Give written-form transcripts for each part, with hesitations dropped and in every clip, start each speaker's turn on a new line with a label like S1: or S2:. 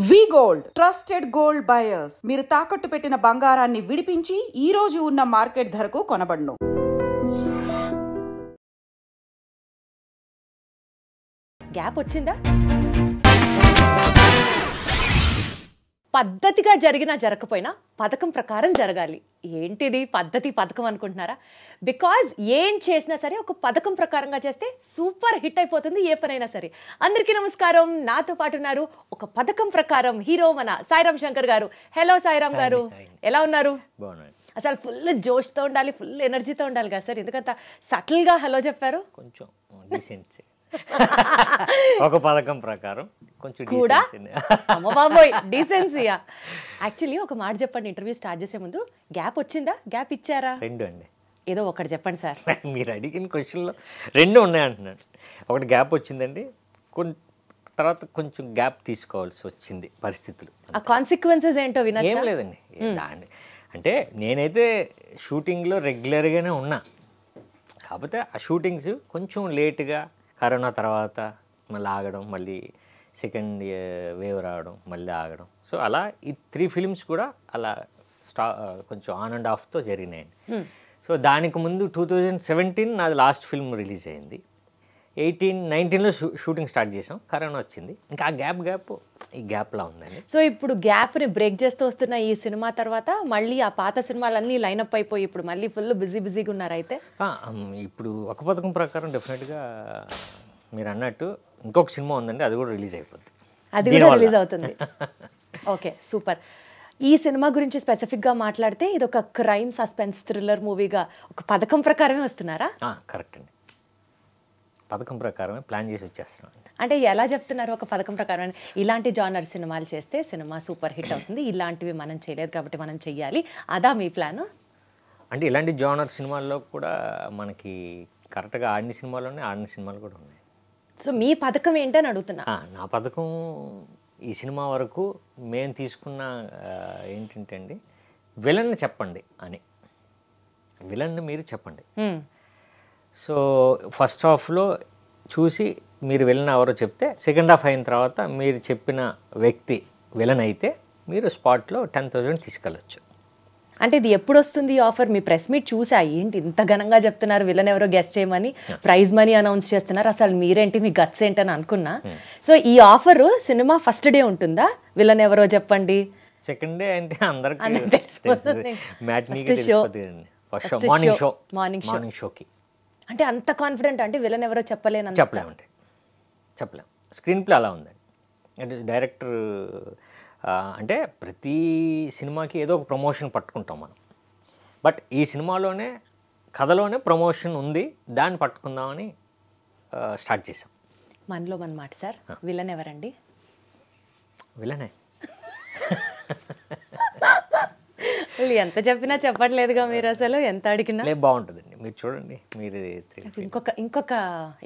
S1: వి gold trusted gold buyers మీరు తాకట్టు పెట్టిన బంగారాన్ని విడిపించి ఈ రోజు ఉన్న మార్కెట్ ధరకు కొనబడును.
S2: గ్యాప్ వచ్చిందా? పద్ధతిగా జరిగినా జరగకపోయినా పథకం ప్రకారం జరగాలి. ఏంటిది పథకం అనుకుంటున్నారా? బికాజ్ ఏం చేసినా సరే ఒక పథకం ప్రకారంగా చేస్తే సూపర్ హిట్ అయిపోతుంది ఏ పనైనా సరే. అందరికీ నమస్కారం. నాతో పాటు ఉన్నారు ఒక పథకం ప్రకారం హీరో మన సాయిరామ్ శంకర్ గారు. హలో సాయిరామ్ గారు, ఎలా ఉన్నారు? అసలు ఫుల్ జోష్తో ఉండాలి, ఫుల్ ఎనర్జీతో ఉండాలి కదా సార్, ఎందుకంత సటిల్గా హలో చెప్పారు?
S3: కొంచెం ఒక పథకం ప్రకారం కొంచెం
S2: కూడా అమ్మ బాబోయ్ డీసెన్సీయా. యాక్చువల్లీ ఒక మాట చెప్పండి, ఇంటర్వ్యూ స్టార్ట్ చేసే ముందు, గ్యాప్ వచ్చిందా, గ్యాప్ ఇచ్చారా?
S3: రెండు అండి.
S2: ఏదో ఒకటి చెప్పండి సార్.
S3: మీరు అడిగిన క్వశ్చన్లో రెండు ఉన్నాయంటున్నాను. ఒకటి గ్యాప్ వచ్చిందండి, తర్వాత కొంచెం గ్యాప్ తీసుకోవాల్సి వచ్చింది పరిస్థితులు.
S2: ఆ కాన్సిక్వెన్సెస్ ఏంటో వినొచ్చా?
S3: ఏం లేదండి, అంటే నేనైతే షూటింగ్లో రెగ్యులర్గానే ఉన్నా, కాకపోతే ఆ షూటింగ్స్ కొంచెం లేట్గా కరోనా తర్వాత మళ్ళీ ఆగడం, మళ్ళీ సెకండ్ వేవ్ రావడం, మళ్ళీ ఆగడం. సో అలా ఈ 3 ఫిల్మ్స్ కూడా అలా కొంచెం ఆన్ అండ్ ఆఫ్తో జరిగినాయి. సో దానికి ముందు 2017 నాది లాస్ట్ ఫిల్మ్ రిలీజ్ అయింది. 19లో షూటింగ్ స్టార్ట్ చేసాం, కరోనా వచ్చింది. ఇంకా ఆ గ్యాప్ ఈ గ్యాప్లా ఉందండి.
S2: సో ఇప్పుడు గ్యాప్ని బ్రేక్ చేస్తూ వస్తున్న ఈ సినిమా తర్వాత మళ్ళీ ఆ పాత సినిమాలన్నీ లైనప్ అయిపోయి ఇప్పుడు మళ్ళీ ఫుల్ బిజీగా ఉన్నారు అయితే?
S3: ఇప్పుడు ఒక పథకం ప్రకారం డెఫినెట్గా మీరు అన్నట్టు ఇంకొక సినిమా ఉందండి, అది కూడా రిలీజ్ అయిపోద్ది.
S2: అది కూడా రిలీజ్ అవుతుంది. Okay, super. ఈ సినిమా గురించి స్పెసిఫిక్గా మాట్లాడితే ఇది ఒక క్రైమ్ సస్పెన్స్ థ్రిల్లర్ మూవీగా ఒక పథకం ప్రకారమే వస్తున్నారా?
S3: కరెక్ట్ అండి, పథకం ప్రకారమే ప్లాన్ చేసి వచ్చేస్తున్నాం.
S2: అంటే ఎలా చెప్తున్నారు ఒక పథకం ప్రకారం? ఇలాంటి జానర్ సినిమాలు చేస్తే సినిమా సూపర్ హిట్ అవుతుంది, ఇలాంటివి మనం చేయలేదు కాబట్టి మనం చెయ్యాలి, అదా మీ ప్లాన్?
S3: అంటే ఇలాంటి జానర్ సినిమాల్లో కూడా మనకి కరెక్ట్గా ఆడిన సినిమాలోనే ఆడిన సినిమాలు కూడా ఉన్నాయి.
S2: సో మీ పథకం ఏంటని అడుగుతున్నా.
S3: నా పథకం ఈ సినిమా వరకు మేము తీసుకున్న ఏంటంటే అండి, విలన్ని చెప్పండి అని, విలన్ని మీరు చెప్పండి. సో ఫస్ట్ హాఫ్లో చూసి మీరు విలన్ ఎవరో చెప్తే, సెకండ్ హాఫ్ అయిన తర్వాత మీరు చెప్పిన వ్యక్తి విలన్ అయితే మీరు స్పాట్లో 10,000 తీసుకెళ్ళచ్చు.
S2: అంటే ఇది ఎప్పుడు వస్తుంది ఆఫర్? మీ ప్రెస్ మీట్ చూసా, ఏంటి ఇంత ఘనంగా చెప్తున్నారు, విలన్ ఎవరో గెస్ట్ చేయమని, ప్రైజ్ మనీ అనౌన్స్ చేస్తున్నారు, అసలు మీరేంటి, మీ గట్స్ ఏంటని అనుకున్నా. సో ఈ ఆఫర్ సినిమా ఫస్ట్ డే ఉంటుందా? విలన్ ఎవరో చెప్పండి
S3: సెకండ్ డే అంటే అందరికీ మార్నింగ్ షోకి.
S2: అంటే అంత కాన్ఫిడెంట్ అంటే విలన్ ఎవరో
S3: చెప్పలేం. స్క్రీన్ ప్లే అలా ఉందండి. అంటే డైరెక్టర్ అంటే ప్రతి సినిమాకి ఏదో ఒక ప్రమోషన్ పట్టుకుంటాం మనం, బట్ ఈ సినిమాలోనే కథలోనే ప్రమోషన్ ఉంది, దాన్ని పట్టుకుందామని స్టార్ట్ చేసాం.
S2: మనలో మన మాట సార్, విలన్ ఎవరండి?
S3: విలనే.
S2: ఎంత చెప్పినా చెప్పట్లేదుగా మీరు, అసలు ఎంత అడిగినా.
S3: బాగుంటుందండి, మీరు చూడండి. మీరు
S2: ఇంకొక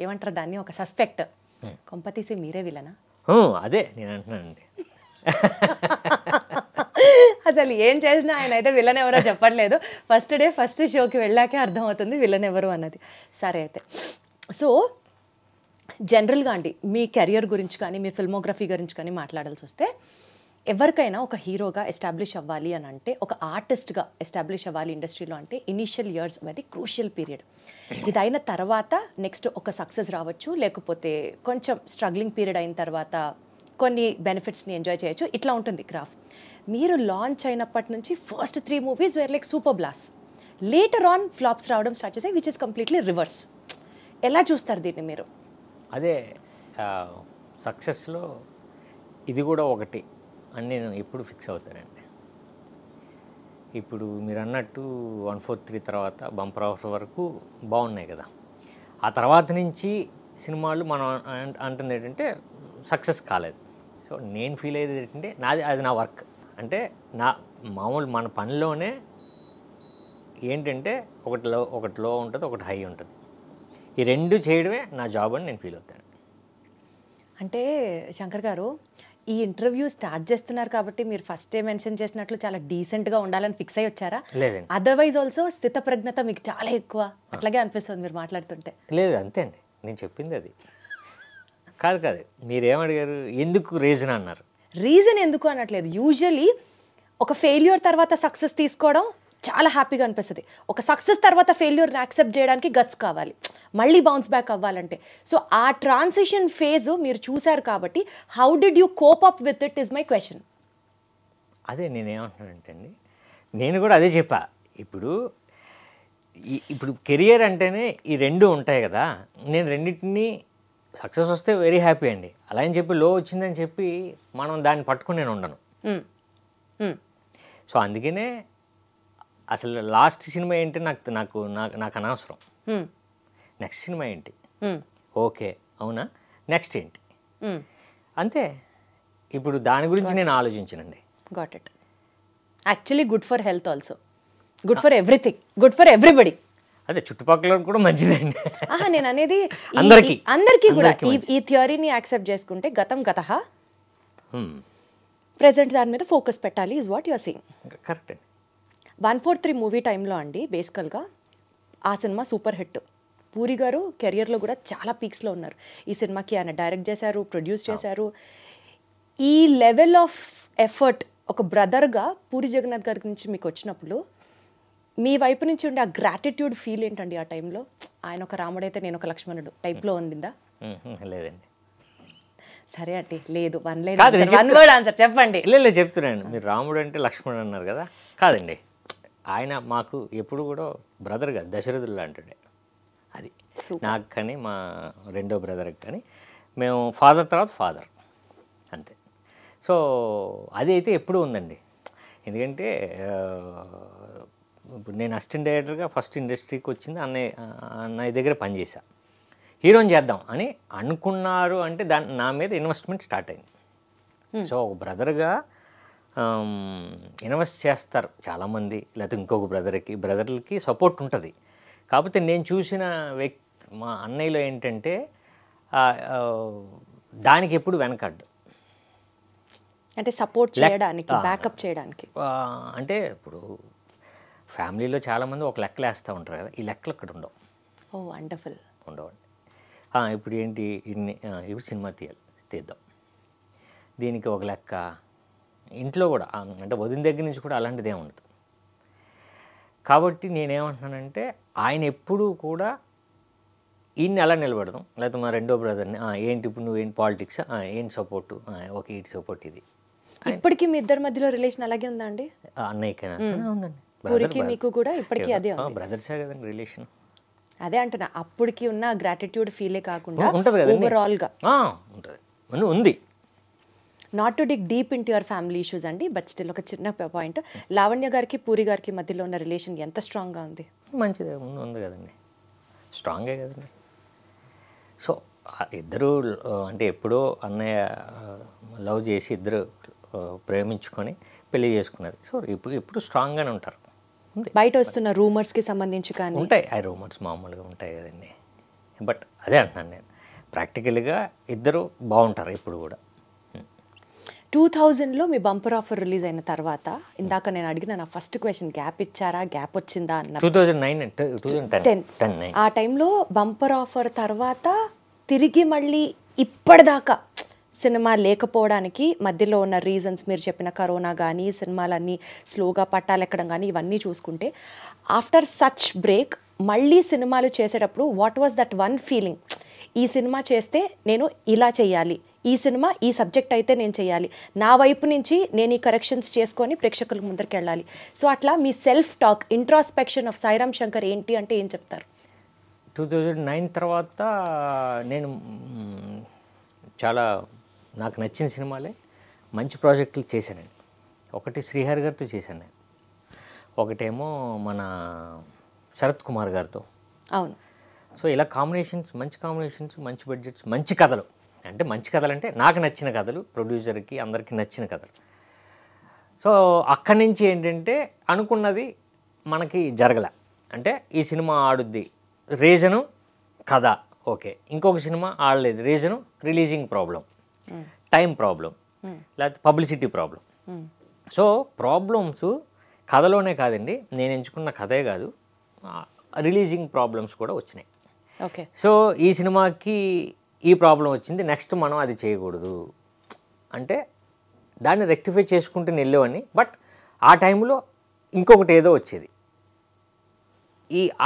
S2: ఏమంటారు దాన్ని, ఒక సస్పెక్ట్ కొంపతీసి మీరే విలనా?
S3: అదే నేను అంటున్నానండి.
S2: అసలు ఏం చేసినా ఆయన అయితే విలన్ ఎవరో చెప్పట్లేదు. ఫస్ట్ డే ఫస్ట్ షోకి వెళ్ళాకే అర్థమవుతుంది విలన్ ఎవరు అన్నది. సరే అయితే, సో జనరల్గా అండి మీ కెరియర్ గురించి కానీ మీ ఫిల్మోగ్రఫీ గురించి కానీ మాట్లాడాల్సి వస్తే, ఎవరికైనా ఒక హీరోగా ఎస్టాబ్లిష్ అవ్వాలి అని అంటే, ఒక ఆర్టిస్ట్గా ఎస్టాబ్లిష్ అవ్వాలి ఇండస్ట్రీలో అంటే, ఇనీషియల్ ఇయర్స్ అనేది క్రూషియల్ పీరియడ్. ఇది అయిన తర్వాత నెక్స్ట్ ఒక సక్సెస్ రావచ్చు, లేకపోతే కొంచెం స్ట్రగ్లింగ్ పీరియడ్ అయిన తర్వాత కొన్ని బెనిఫిట్స్ని ఎంజాయ్ చేయొచ్చు, ఇట్లా ఉంటుంది గ్రాఫ్. మీరు లాంచ్ అయినప్పటి నుంచి first 3 movies were like super blast, later on flops రావడం స్టార్ట్ చేసాయి, విచ్ ఇస్ కంప్లీట్లీ రివర్స్. ఎలా చూస్తారు దీన్ని మీరు?
S3: అదే సక్సెస్లో ఇది కూడా ఒకటి అని నేను ఎప్పుడు ఫిక్స్ అవుతానండి. ఇప్పుడు మీరు అన్నట్టు 143 తర్వాత బంపర్ ఆఫర్ వరకు బాగున్నాయి కదా, ఆ తర్వాత నుంచి సినిమాలు మనం అంటుంది ఏంటంటే సక్సెస్ కాలేదు. సో నేను ఫీల్ అయ్యేది ఏంటంటే, అది నా వర్క్. అంటే నా మామూలు మన పనిలోనే ఏంటంటే ఒకటి లో ఉంటుంది, ఒకటి హై ఉంటుంది. ఈ రెండు చేయడమే నా జాబ్ అని నేను ఫీల్ అవుతాను.
S2: అంటే శంకర్ గారు, ఈ ఇంటర్వ్యూ స్టార్ట్ చేస్తున్నారు కాబట్టి మీరు ఫస్టే మెన్షన్ చేసినట్లు చాలా డీసెంట్గా ఉండాలని ఫిక్స్ అయ్యి వచ్చారా?
S3: లేదండి,
S2: అదర్వైజ్ ఆల్సో స్థితప్రజ్ఞత మీకు చాలా ఎక్కువ, అట్లాగే అనిపిస్తుంది మీరు మాట్లాడుతుంటే.
S3: లేదు, అంతే అండి, నేను చెప్పింది అది. కాదు మీరేమడిగారు, ఎందుకు రీజన్ అన్నారు?
S2: రీజన్ ఎందుకు అనట్లేదు. యూజువలీ ఒక ఫెయిల్యూర్ తర్వాత సక్సెస్ తీసుకోవడం చాలా హ్యాపీగా అనిపిస్తుంది. ఒక సక్సెస్ తర్వాత ఫెయిల్యూర్ని యాక్సెప్ట్ చేయడానికి గట్స్ కావాలి, మళ్ళీ బౌన్స్ బ్యాక్ అవ్వాలంటే. సో ఆ ట్రాన్సిషన్ ఫేజ్ మీరు చూశారు కాబట్టి how did you cope up with it is my question.
S3: అదే నేనేమంటున్నానంటే అండి, నేను కూడా అదే చెప్పా. ఇప్పుడు కెరియర్ అంటేనే ఈ రెండు ఉంటాయి కదా, నేను రెండింటినీ సక్సెస్ వస్తే వెరీ హ్యాపీ అండి, అలా అని చెప్పి లో వచ్చిందని చెప్పి మనం దాన్ని పట్టుకుని నేను ఉండను. సో అందుకనే అసలు లాస్ట్ సినిమా ఏంటి నాకు నాకు నాకు నాకు అనవసరం, నెక్స్ట్ సినిమా ఏంటి, ఓకే అవునా నెక్స్ట్ ఏంటి, అంతే. ఇప్పుడు దాని గురించి నేను ఆలోచించనండి.
S2: Got it. Actually good for health also, good for everything, good for everybody.
S3: అదే చుట్టుపక్కల కూడా మంచిదండి.
S2: నేను అనేది
S3: అందరికీ
S2: కూడా ఈ థియరీని యాక్సెప్ట్ చేసుకుంటే గతం గతః, ప్రెజెంట్ దాని మీద ఫోకస్ పెట్టాలి is what you are saying.
S3: Correct అండి.
S2: 143 మూవీ టైంలో అండి బేసికల్గా ఆ సినిమా సూపర్ హిట్. పూరి గారు కెరియర్లో కూడా చాలా పీక్స్లో ఉన్నారు. ఈ సినిమాకి ఆయన డైరెక్ట్ చేశారు, ప్రొడ్యూస్ చేశారు. ఈ లెవెల్ ఆఫ్ ఎఫర్ట్ ఒక బ్రదర్గా పూరి జగన్నాథ్ గారి నుంచి మీకు వచ్చినప్పుడు మీ వైపు నుంచి ఉండే ఆ గ్రాటిట్యూడ్ ఫీల్ ఏంటండి ఆ టైంలో? ఆయన ఒక రాముడైతే నేను ఒక లక్ష్మణుడు టైప్లో ఉండిందా?
S3: లేదండి.
S2: సరే అండి, లేదు, వన్ వర్డ్ ఆన్సర్ చెప్పండి.
S3: లేదు చెప్తున్నాను. మీరు రాముడు అంటే లక్ష్మణుడు అన్నారు కదా, కాదండి. ఆయన మాకు ఎప్పుడు కూడా బ్రదర్ కాదు, దశరథుడు లాంటిడే. అది నాకు కానీ మా రెండో బ్రదర్కి కానీ మేము ఫాదర్ తర్వాత ఫాదర్ అంతే. సో అది అయితే ఎప్పుడూ ఉందండి. ఎందుకంటే ఇప్పుడు నేను అసిస్టెంట్ డైరెక్టర్గా ఫస్ట్ ఇండస్ట్రీకి వచ్చింది అన్నయ్య దగ్గర పనిచేశా. హీరోని చేద్దాం అని అనుకున్నారు అంటే నా మీద ఇన్వెస్ట్మెంట్ స్టార్ట్ అయింది. సో ఒక బ్రదర్గా ఇన్వెస్ట్ చేస్తారు చాలామంది, లేకపోతే ఇంకొక బ్రదర్లకి సపోర్ట్ ఉంటుంది. కాకపోతే నేను చూసిన మా అన్నయ్యలో ఏంటంటే దానికి ఎప్పుడు వెనకడ్డు,
S2: అంటే సపోర్ట్ చేయడానికి, బ్యాకప్ చేయడానికి.
S3: అంటే ఇప్పుడు ఫ్యామిలీలో చాలామంది ఒక లెక్కలు వేస్తూ ఉంటారు కదా, ఈ లెక్కలు ఇక్కడ ఉండవు.
S2: ఓ వండర్ఫుల్.
S3: ఉండవండి. ఇప్పుడు ఏంటి ఇప్పుడు సినిమా తీద్దాం, దీనికి ఒక లెక్క. ఇంట్లో కూడా అంటే వదిన దగ్గర నుంచి కూడా అలాంటిదే ఉండదు. కాబట్టి నేనేమంటున్నానంటే ఆయన ఎప్పుడూ కూడా ఈయన్ని ఎలా నిలబెడదాం, లేకపోతే మా రెండో బ్రదర్ని ఏంటి ఇప్పుడు నువ్వేంటి పాలిటిక్స్, ఏంటి సపోర్టు, ఓకే ఇటు సపోర్ట్. ఇది
S2: ఇప్పటికీ మీ ఇద్దరి మధ్యలో రిలేషన్ అలాగే ఉందా అండి?
S3: అన్నయ్యకైనా ఉందండి.
S2: పూరికి మీకు కూడా ఇప్పటికీ అదే ఉంది.
S3: బ్రదర్సే కదండి రిలేషన్.
S2: అదే అంటున్నా, అప్పటికి ఉన్న గ్రాటిట్యూడ్ ఫీలే కాకుండా
S3: ఉంటుంది కదా
S2: ఓవరాల్గా
S3: ఉంటుంది, ఉంది.
S2: Not to dig deep in to your family issues అండి, బట్ స్టిల్ ఒక చిన్న పాయింట్, లావణ్య గారికి పూరి గారికి మధ్యలో ఉన్న రిలేషన్ ఎంత స్ట్రాంగ్గా ఉంది?
S3: మంచిదే ఉంది కదండి, స్ట్రాంగే కదండి. సో ఇద్దరు అంటే ఎప్పుడో అన్నయ్య లవ్ చేసి ఇద్దరు ప్రేమించుకొని పెళ్లి చేసుకున్నది. సో ఇప్పుడు స్ట్రాంగ్గానే ఉంటారు.
S2: బయట వస్తున్న రూమర్స్కి సంబంధించి కానీ
S3: ఉంటాయి, ఆ రూమర్స్ మామూలుగా ఉంటాయి కదండి. బట్ అదే అంటున్నాను నేను, ప్రాక్టికల్గా ఇద్దరు బాగుంటారు ఇప్పుడు కూడా.
S2: 2000లో మీ బంపర్ ఆఫర్ రిలీజ్ అయిన తర్వాత, ఇందాక నేను అడిగిన నా ఫస్ట్ క్వశ్చన్, గ్యాప్ ఇచ్చారా, గ్యాప్ వచ్చిందా అన్న.
S3: 2010
S2: ఆ టైంలో బంపర్ ఆఫర్ తర్వాత తిరిగి మళ్ళీ ఇప్పటిదాకా సినిమా లేకపోవడానికి మధ్యలో ఉన్న రీజన్స్ మీరు చెప్పిన కరోనా కానీ, సినిమాలన్నీ స్లోగా పట్టాలెక్కడం కానీ, ఇవన్నీ చూసుకుంటే ఆఫ్టర్ సచ్ బ్రేక్ మళ్ళీ సినిమాలు చేసేటప్పుడు what was that one feeling? ఈ సినిమా చేస్తే నేను ఇలా చేయాలి, ఈ సినిమా ఈ సబ్జెక్ట్ అయితే నేను చేయాలి, నా వైపు నుంచి నేను ఈ కరెక్షన్స్ చేసుకొని ప్రేక్షకుల ముందరికి వెళ్ళాలి. సో అట్లా మీ self talk, introspection of Sairam Shankar ఏంటి అంటే ఏం చెప్తారు?
S3: 2009 తర్వాత నేను చాలా నాకు నచ్చిన సినిమాలే మంచి ప్రాజెక్టులు చేశానండి. ఒకటి శ్రీహరి గారితో చేశాను నేను, ఒకటేమో మన శరత్ కుమార్ గారితో.
S2: అవును.
S3: సో ఇలా కాంబినేషన్స్, మంచి బడ్జెట్స్, మంచి కథలు. అంటే మంచి కథలు అంటే నాకు నచ్చిన కథలు, ప్రొడ్యూసర్కి అందరికీ నచ్చిన కథలు. సో అక్కడి నుంచి ఏంటంటే అనుకున్నది మనకి జరగలే. అంటే ఈ సినిమా ఆడుద్ది, రీజను కథ ఓకే, ఇంకొక సినిమా ఆడలేదు, reason releasing problem, time problem, లేకపోతే పబ్లిసిటీ ప్రాబ్లం. సో ప్రాబ్లమ్స్ కథలోనే కాదండి, నేను ఎంచుకున్న కథే కాదు, రిలీజింగ్ ప్రాబ్లమ్స్ కూడా వచ్చినాయి.
S2: ఓకే.
S3: సో ఈ సినిమాకి ఈ ప్రాబ్లం వచ్చింది, నెక్స్ట్ మనం అది చేయకూడదు అంటే దాన్ని రెక్టిఫై చేసుకుంటూ వెళ్ళేవాడిని. బట్ ఆ టైంలో ఇంకొకటి ఏదో వచ్చేది.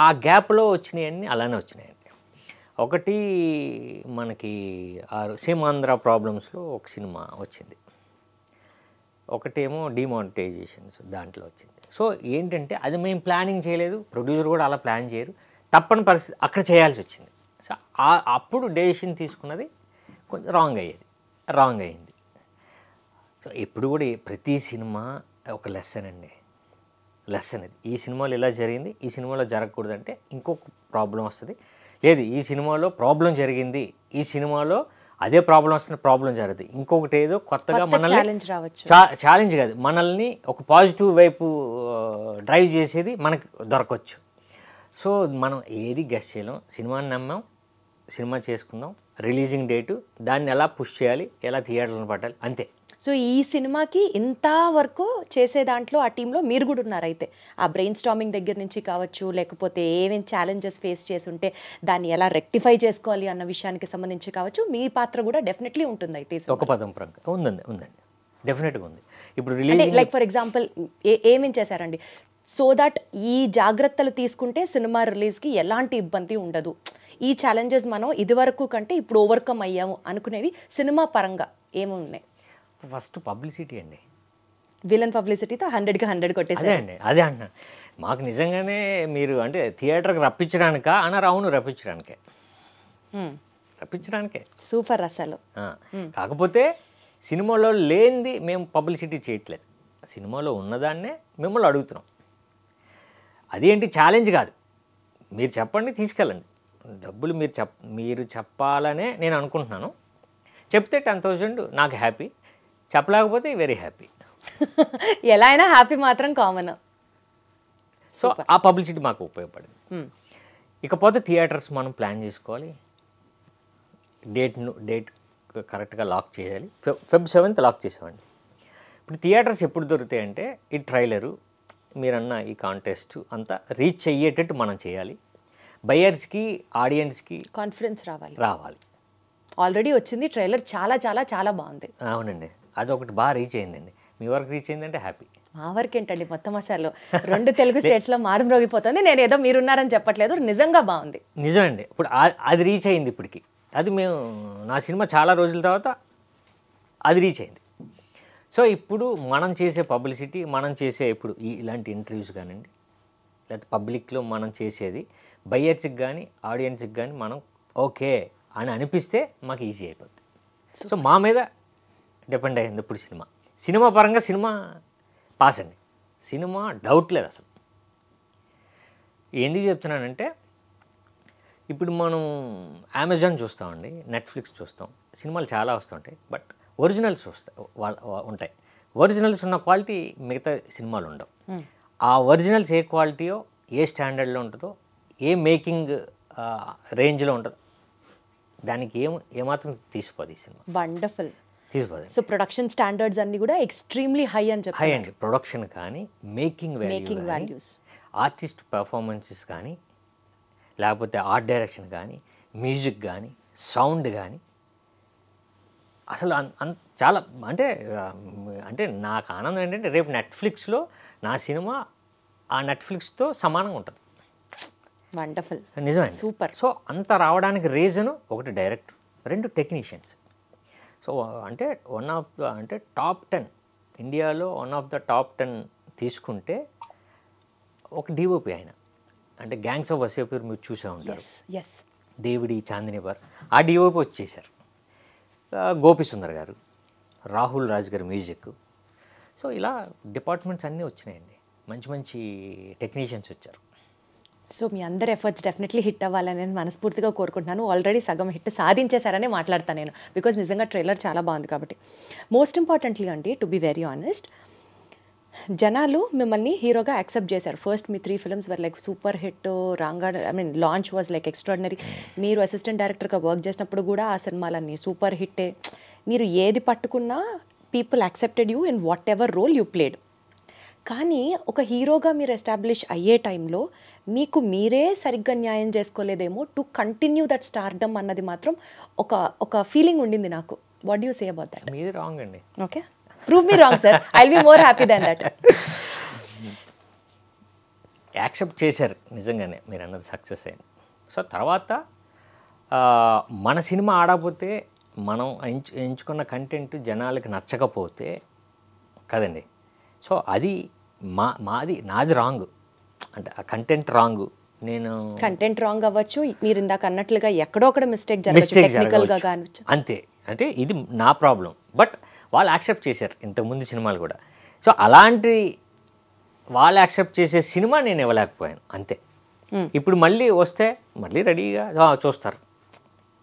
S3: ఆ గ్యాప్లో వచ్చినాయన్నీ అలానే వచ్చినాయండి. ఒకటి మనకి సీమాంధ్ర ప్రాబ్లమ్స్లో ఒక సినిమా వచ్చింది, ఒకటేమో డిమానిటైజేషన్స్ దాంట్లో వచ్చింది. సో ఏంటంటే అది మేము ప్లానింగ్ చేయలేదు, ప్రొడ్యూసర్ కూడా అలా ప్లాన్ చేయరు, తప్పని పరిస్థితి అక్కడ చేయాల్సి వచ్చింది. సో అప్పుడు డెసిషన్ తీసుకున్నది కొంచెం రాంగ్ అయింది. సో ఎప్పుడు కూడా ప్రతి సినిమా ఒక లెసన్ అండి, లెసన్ ఇది. ఈ సినిమాలో ఇలా జరిగింది, ఈ సినిమాలో జరగకూడదంటే ఇంకొక ప్రాబ్లం వస్తుంది. లేదు, ఈ సినిమాలో ప్రాబ్లం జరిగింది, ఈ సినిమాలో అదే ప్రాబ్లం వస్తున్న ప్రాబ్లం జరుగుతుంది, ఇంకొకటి ఏదో కొత్తగా మనల్ని ఛాలెంజ్ కాదు, మనల్ని ఒక పాజిటివ్ వైపు డ్రైవ్ చేసేది మనకు దొరకవచ్చు. సో మనం ఏది గెస్ చేయలేం, సినిమాని నమ్మాం, సినిమా చేసుకుందాం, రిలీజింగ్ డేటు, దాన్ని ఎలా పుష్ చేయాలి, ఎలా థియేటర్లను పట్టాలి, అంతే.
S2: సో ఈ సినిమాకి ఇంతవరకు చేసే దాంట్లో ఆ టీంలో మీరు కూడా ఉన్నారు అయితే. ఆ బ్రెయిన్ స్టార్మింగ్ దగ్గర నుంచి కావచ్చు, లేకపోతే ఏమేమి ఛాలెంజెస్ ఫేస్ చేసి ఉంటే దాన్ని ఎలా రెక్టిఫై చేసుకోవాలి అన్న విషయానికి సంబంధించి కావచ్చు, మీ పాత్ర కూడా డెఫినెట్లీ ఉంటుంది అయితే.
S3: ఒక పదం పరంగా ఉందండి, డెఫినెట్గా ఉంది. ఇప్పుడు రిలీజ్
S2: లైక్ ఫర్ ఎగ్జాంపుల్ ఏమేం చేశారండి సో దట్ ఈ జాగ్రత్తలు తీసుకుంటే సినిమా రిలీజ్కి ఎలాంటి ఇబ్బంది ఉండదు, ఈ ఛాలెంజెస్ మనం ఇదివరకు కంటే ఇప్పుడు ఓవర్కమ్ అయ్యాము అనుకునేవి సినిమా పరంగా ఏమున్నాయి?
S3: ఫస్ట్ పబ్లిసిటీ అండి.
S2: విలన్ పబ్లిసిటీతో 100కి 100 కొట్టేసారు.
S3: అదే అంటున్నా. మాకు నిజంగానే మీరు అంటే థియేటర్కి రప్పించడానికా అన్నారు? అవును, రప్పించడానికే.
S2: సూపర్ అసలు.
S3: కాకపోతే సినిమాలో లేనిది మేము పబ్లిసిటీ చేయట్లేదు, సినిమాలో ఉన్నదాన్నే మిమ్మల్ని అడుగుతున్నాం. అదేంటి ఛాలెంజ్ కాదు, మీరు చెప్పండి, తీసుకెళ్ళండి, డబ్బులు మీరు చెప్పాలనే నేను అనుకుంటున్నాను. చెప్తే 10,000 నాకు హ్యాపీ, చెప్పలేకపోతే వెరీ హ్యాపీ.
S2: ఎలా అయినా హ్యాపీ మాత్రం కామన్.
S3: సో ఆ పబ్లిసిటీ మాకు ఉపయోగపడింది. ఇకపోతే థియేటర్స్ మనం ప్లాన్ చేసుకోవాలి, డేట్ కరెక్ట్గా లాక్ చేయాలి. Feb 7th లాక్ చేసామండి. ఇప్పుడు థియేటర్స్ ఎప్పుడు దొరుకుతాయంటే ఈ ట్రైలరు మీరన్న ఈ కాంటెస్ట్ అంతా రీచ్ అయ్యేటట్టు మనం చేయాలి. బయర్స్కి ఆడియన్స్కి
S2: కాన్ఫిడెన్స్
S3: రావాలి.
S2: ఆల్రెడీ వచ్చింది ట్రైలర్, చాలా చాలా చాలా బాగుంది.
S3: అవునండి, అదొకటి బాగా రీచ్ అయిందండి. మీ వరకు రీచ్ అయిందంటే హ్యాపీ.
S2: మా వరకు ఏంటండి, మొత్తం అసలు 2 తెలుగు స్టేట్స్లో మారుమ్రోగిపోతుంది. నేను ఏదో మీరున్నారని చెప్పట్లేదు, నిజంగా బాగుంది.
S3: నిజమండి, ఇప్పుడు అది రీచ్ అయింది. ఇప్పటికి అది నా సినిమా చాలా రోజుల తర్వాత అది రీచ్ అయింది. సో ఇప్పుడు మనం చేసే పబ్లిసిటీ, మనం చేసే ఇప్పుడు ఇలాంటి ఇంటర్వ్యూస్ కానివ్వండి, లేకపోతే పబ్లిక్లో మనం చేసేది బయ్యర్స్కి కానీ ఆడియన్స్కి కానీ మనం ఓకే అని అనిపిస్తే మాకు ఈజీ అయిపోద్ది. సో మా మీద డిపెండ్ అయ్యింది ఇప్పుడు సినిమా పరంగా సినిమా పాస్ అండి. సినిమా డౌట్ లేదు అసలు. ఎందుకు చెప్తున్నానంటే ఇప్పుడు మనం అమెజాన్ చూస్తామండి, నెట్ఫ్లిక్స్ చూస్తాం, సినిమాలు చాలా వస్తుంటాయి, బట్ ఒరిజినల్స్ ఉంటాయి. ఒరిజినల్స్ ఉన్న క్వాలిటీ మిగతా సినిమాలు ఉండవు. ఆ ఒరిజినల్స్ ఏ క్వాలిటీయో, ఏ స్టాండర్డ్లో ఉంటుందో, ఏ మేకింగ్ రేంజ్లో ఉంటుందో దానికి ఏమాత్రం తీసిపోదు ఈ సినిమా.
S2: వండర్ఫుల్.
S3: తీసిపోదు.
S2: సో ప్రొడక్షన్ స్టాండర్డ్స్ అన్ని కూడా ఎక్స్ట్రీమ్లీ హై అని చెప్పి,
S3: హై అండి. ప్రొడక్షన్ కానీ, మేకింగ్ వాల్యూస్, ఆర్టిస్ట్ పర్ఫార్మెన్సెస్ కానీ, లేకపోతే ఆర్ట్ డైరెక్షన్ కానీ, మ్యూజిక్ కానీ, సౌండ్ కానీ, అసలు చాలా అంటే నాకు ఆనందం ఏంటంటే రేపు నెట్ఫ్లిక్స్లో నా సినిమా ఆ నెట్ఫ్లిక్స్తో సమానంగా ఉంటుంది.
S2: వండర్ఫుల్,
S3: నిజమే,
S2: సూపర్.
S3: సో అంత రావడానికి రీజను ఒకటి డైరెక్టర్, 2 టెక్నీషియన్స్. సో అంటే టాప్ 10 ఇండియాలో వన్ ఆఫ్ ద టాప్ 10 తీసుకుంటే ఒక డిఓపి ఆయన, అంటే గ్యాంగ్స్ ఆఫ్ వసేపూర్ మీరు చూసే ఉంటారు, దేవిడి చాందినివార్, ఆ డిఓపి వచ్చేసారు. గోపి సుందర్ గారు, రాహుల్ రాజ్ గారు మ్యూజిక్. సో ఇలా డిపార్ట్మెంట్స్ అన్నీ వచ్చినాయండి, మంచి టెక్నీషియన్స్ వచ్చారు.
S2: సో మీ అందరి ఎఫర్ట్స్ డెఫినెట్లీ హిట్ అవ్వాలని నేను మనస్ఫూర్తిగా కోరుకుంటున్నాను. ఆల్రెడీ సగం హిట్ సాధించేశారనే మాట్లాడతాను నేను, బికాజ్ నిజంగా ట్రైలర్ చాలా బాగుంది కాబట్టి. మోస్ట్ ఇంపార్టెంట్లీ అండి, టు బి వెరీ ఆనెస్ట్, జనాలు మిమ్మల్ని హీరోగా యాక్సెప్ట్ చేశారు. ఫస్ట్ మీ 3 films were like super hit, launch was like extraordinary. మీరు అసిస్టెంట్ డైరెక్టర్గా వర్క్ చేసినప్పుడు కూడా ఆ సినిమాలన్నీ సూపర్ హిట్టే. మీరు ఏది పట్టుకున్నా people accepted you in whatever role you played. కానీ ఒక హీరోగా మీరు ఎస్టాబ్లిష్ అయ్యే టైంలో మీకు మీరే సరిగ్గా న్యాయం చేసుకోలేదేమో టు కంటిన్యూ దట్ స్టార్డమ్ అన్నది మాత్రం ఒక ఫీలింగ్ ఉండింది నాకు. What do you say about that?
S3: మీది రాంగ్ అండి.
S2: Okay, prove me wrong sir, I will be more happy then that.
S3: Accept చేశారు నిజంగానే మీరు అన్నది సక్సెస్ అయింది. సో తర్వాత మన సినిమా ఆడకపోతే మనం ఎంచుకున్న కంటెంట్ జనాలకి నచ్చకపోతే కదండి, సో అది నాది రాంగ్, అంటే ఆ కంటెంట్ రాంగ్. నేను
S2: కంటెంట్ రాంగ్ అవ్వచ్చు, మీరు ఇందాక అన్నట్లుగా ఎక్కడో ఒకటి మిస్టేక్ జరగచ్చు, టెక్నికల్గా కావచ్చు,
S3: అంతే. అంటే ఇది నా ప్రాబ్లం, బట్ వాళ్ళు యాక్సెప్ట్ చేశారు ఇంతకుముందు సినిమాలు కూడా. సో అలాంటి వాళ్ళు యాక్సెప్ట్ చేసే సినిమా నేను ఇవ్వలేకపోయాను అంతే. ఇప్పుడు మళ్ళీ వస్తే మళ్ళీ రెడీగా చూస్తారు,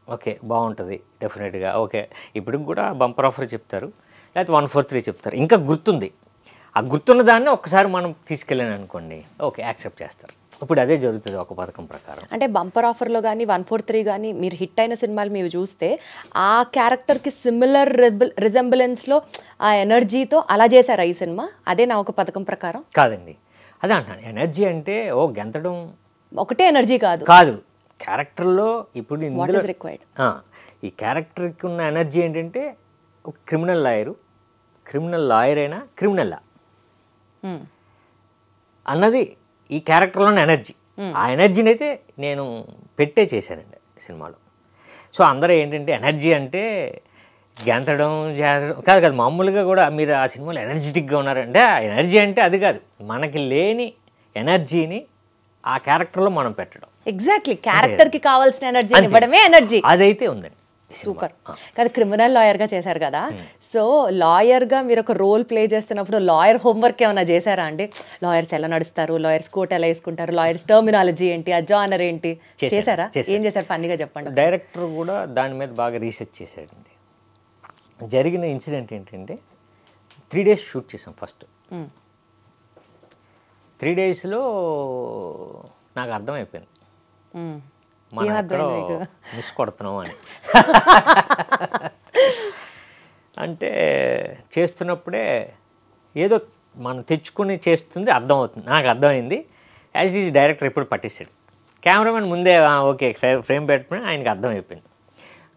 S3: ఓకే బాగుంటుంది డెఫినెట్గా, ఓకే ఇప్పుడు కూడా బంపర్ ఆఫర్ చెప్తారు, లేకపోతే 143 చెప్తారు, ఇంకా గుర్తుంది. ఆ గుర్తున్న దాన్ని ఒక్కసారి మనం తీసుకెళ్ళాను అనుకోండి, ఓకే యాక్సెప్ట్ చేస్తారు. ఇప్పుడు అదే జరుగుతుంది ఒక పథకం ప్రకారం.
S2: అంటే బంపర్ ఆఫర్లో కానీ 143 కానీ మీరు హిట్ అయిన సినిమాలు మీరు చూస్తే ఆ క్యారెక్టర్కి సిమిలర్ రిజెంబులెన్స్లో ఆ ఎనర్జీతో అలా చేశారా ఈ సినిమా? అదే నా ఒక పథకం ప్రకారం
S3: కాదండి, అదే అంటాను. ఎనర్జీ అంటే గెంతడం ఒకటే
S2: ఎనర్జీ కాదు,
S3: క్యారెక్టర్లో ఇప్పుడు ఇందులో
S2: రిక్వైర్డ్
S3: ఈ క్యారెక్టర్కి ఉన్న ఎనర్జీ ఏంటంటే ఒక క్రిమినల్ లాయర్ అయినా క్రిమినల్లా అన్నది ఈ క్యారెక్టర్లోని ఎనర్జీ. ఆ ఎనర్జీని అయితే నేను పెట్టే చేశానండి సినిమాలో. సో అందరూ ఏంటంటే ఎనర్జీ అంటే గెంతడం కాదు, మామూలుగా కూడా మీరు ఆ సినిమాలో ఎనర్జెటిక్గా ఉన్నారంటే ఆ ఎనర్జీ అంటే అది కాదు, మనకి లేని ఎనర్జీని ఆ క్యారెక్టర్లో మనం పెట్టడం.
S2: ఎగ్జాక్ట్లీ క్యారెక్టర్కి కావాల్సిన ఎనర్జీ ఇవ్వడమే ఎనర్జీ.
S3: అదైతే ఉందండి.
S2: సూపర్. కానీ క్రిమినల్ లాయర్గా చేశారు కదా, సో లాయర్గా మీరు ఒక రోల్ ప్లే చేస్తున్నప్పుడు లాయర్ హోంవర్క్ ఏమైనా చేశారా అండి? లాయర్స్ ఎలా నడుస్తారు, లాయర్స్ కోట్ ఎలా వేసుకుంటారు, లాయర్స్ టర్మినాలజీ ఏంటి, ఆ జానర్ ఏంటి చేశారా? ఏం చేశారు ఫన్నీగా చెప్పండి.
S3: డైరెక్టర్ కూడా దాని మీద బాగా రీసెర్చ్ చేశాడండి. జరిగిన ఇన్సిడెంట్ ఏంటంటే 3 days షూట్ చేసాం. ఫస్ట్ 3 daysలో నాకు అర్థమైపోయింది మనం ఎక్కడో మిస్ కొడుతున్నాం అని. అంటే చేస్తున్నప్పుడే ఏదో మనం తెచ్చుకుని చేస్తుంది అర్థమవుతుంది, నాకు అర్థమైంది. యాజ్ ఈజ్ డైరెక్టర్ ఎప్పుడు పట్టేశాడు, కెమెరామెన్ ముందే ఓకే ఫ్రేమ్ పెట్టుకుని ఆయనకి అర్థమైపోయింది.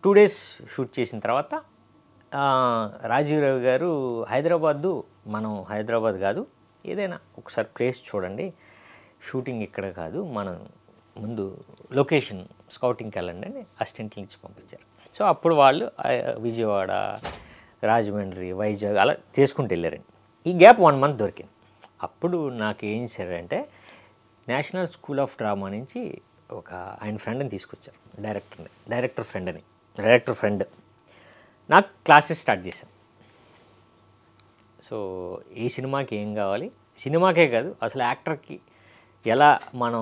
S3: 2 days షూట్ చేసిన తర్వాత రాజీవ్ రవి గారు మనం హైదరాబాద్ కాదు ఏదైనా ఒకసారి ప్లేస్ చూడండి, షూటింగ్ ఇక్కడ కాదు, మనం ముందు లొకేషన్ స్కౌటింగ్కి వెళ్ళండి అని అసిస్టెంట్ల నుంచి పంపించారు. సో అప్పుడు వాళ్ళు విజయవాడ, రాజమండ్రి, వైజాగ్ అలా తీసుకుంటూ వెళ్ళారండి. ఈ గ్యాప్ 1 month దొరికింది. అప్పుడు నాకు ఏం చేశారంటే నేషనల్ స్కూల్ ఆఫ్ డ్రామా నుంచి ఒక ఆయన ఫ్రెండ్ని తీసుకొచ్చారు, డైరెక్టర్ ఫ్రెండ్. నాకు క్లాసెస్ స్టార్ట్ చేశాను. సో ఈ సినిమాకి ఏం కావాలి, సినిమాకే కాదు అసలు యాక్టర్కి ఎలా మనం